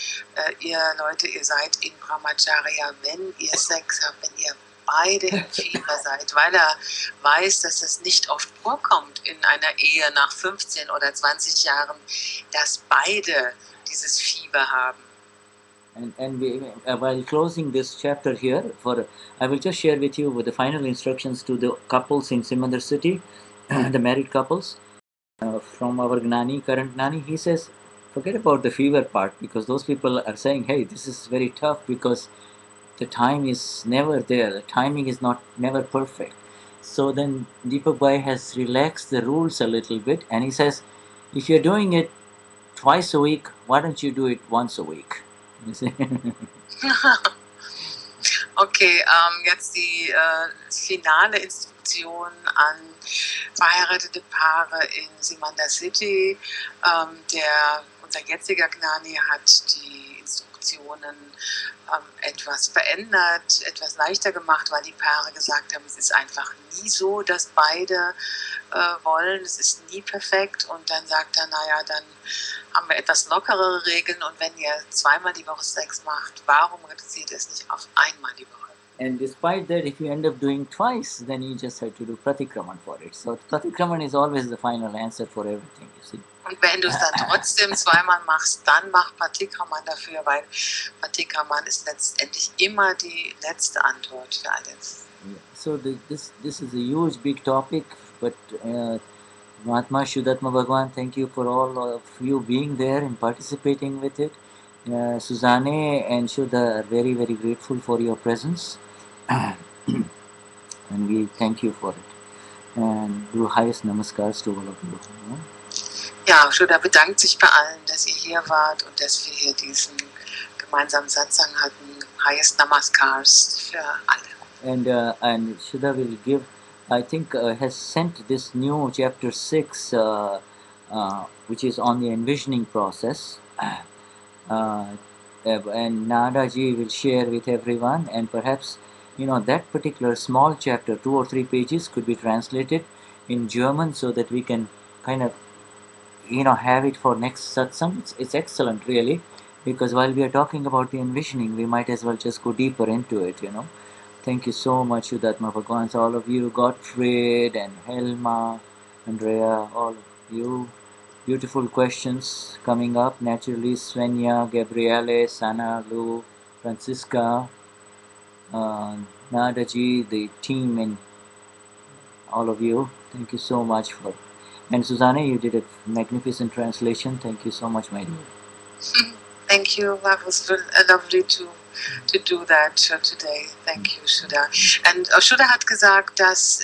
ihr Leute, ihr seid in Brahmacharya, wenn ihr Sex habt, wenn ihr beide im Fieber seid, weil er weiß, dass es nicht oft vorkommt in einer Ehe nach 15 oder 20 Jahren, dass beide dieses Fieber haben. While closing this chapter here, I will just share with you the final instructions to the couples in Simandar city, the married couples, from our current Gnani. He says, forget about the fever part, because those people are saying, hey, this is very tough because the time is never there. The timing is never perfect. So then Deepak Bhai has relaxed the rules a little bit, and he says, If you're doing it twice a week, why don't you do it once a week? You see? Okay, jetzt die finale Instruktion an verheiratete Paare in Simanda City. Unser jetziger Gnani hat die Instruktionen etwas verändert, etwas leichter gemacht, weil die Paare gesagt haben, es ist einfach nie so, dass beide wollen, es ist nie perfekt, und dann sagt er, naja, dann haben wir etwas lockerere Regeln, und wenn ihr zweimal die Woche Sex macht, warum reduziert ihr es nicht auf einmal die Woche? And despite that, if you end up doing twice, then you just have to do pratikraman for it. So pratikraman is always the final answer for everything, you see. Und wenn du es dann trotzdem zweimal machst, dann mach Pratikraman dafür, weil Pratikraman ist letztendlich immer die letzte Antwort für alles. Yeah. So this is a huge, big topic, but Mahatma Vishuddhatma Bhagwan, thank you for all of you being there and participating with it. Suzanne and Shuddha are very, very grateful for your presence. And we thank you for it. And do highest namaskars to all of you. Ja, Shuddha bedankt sich bei allen, dass ihr hier wart und dass wir hier diesen gemeinsamen Satsang hatten. Highest namaskars für alle. And Shuddha will give, I think, has sent this new chapter 6, which is on the envisioning process. And Nadaji will share with everyone, and perhaps that particular small chapter, 2 or 3 pages, could be translated in German so that we can kind of have it for next satsang. It's excellent, really, because while we are talking about the envisioning, we might as well just go deeper into it. Thank you so much, Vishuddhatma Bhagwans, all of you, Gottfried and Helma, Andrea, all of you. Beautiful questions coming up. Naturally, Svenja, Gabriele, Sana, Lou, Francisca, Nadaji, the team, and all of you. Thank you so much for. And Susanne, you did a magnificent translation. Thank you so much, my dear. Thank you. That was lovely to do that today. Thank you, Shuddha. Und Shuddha hat gesagt, dass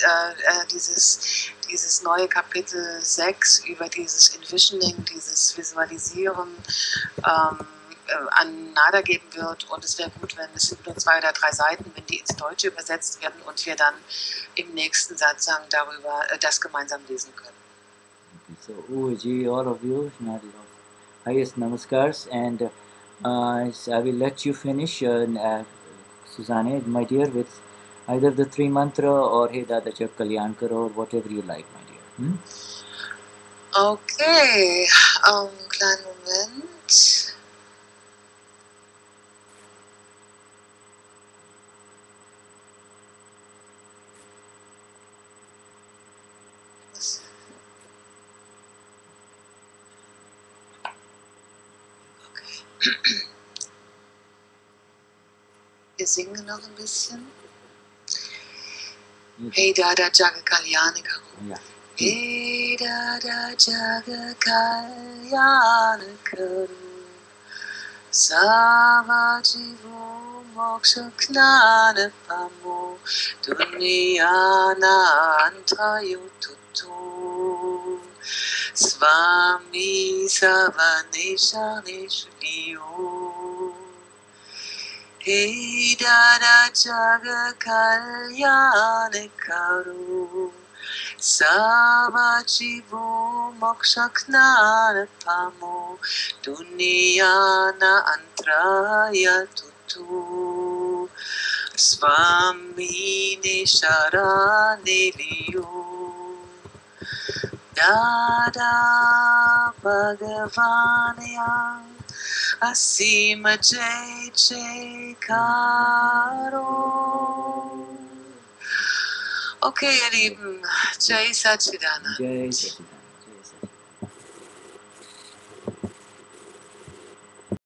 dieses neue Kapitel 6 über dieses Envisioning, dieses Visualisieren an Nada geben wird, und es wäre gut, wenn es sind nur 2 oder 3 Seiten, wenn die ins Deutsche übersetzt werden und wir dann im nächsten Satsang darüber das gemeinsam lesen können. So, Uji, all of you, highest namaskars, and I will let you finish, Susanne, my dear, with either the 3 mantra or Hey Dada Chak Kalyan Karo, or whatever you like, my dear. Okay, kleinen Moment. Wir singen noch ein bisschen. Hey Dada Jaga Kalyana Karo. Ja. Hey Dada Jaga Kalyana Karo. Savajivo Moksha Gnana Pamo Dunyana Antayo Tutu Swami Savanesha Neshliyo. Hey Dada Jaga Kalyana Karo. Savajivo Moksha Gnana Pamo Dunyana Antraya Tutu Swami Nisharane Liyo. Dada Bhagavanya Asima Jai Jai Karo. Okay, ihr Lieben, Jai Satchidanand. Jai Satchidanand.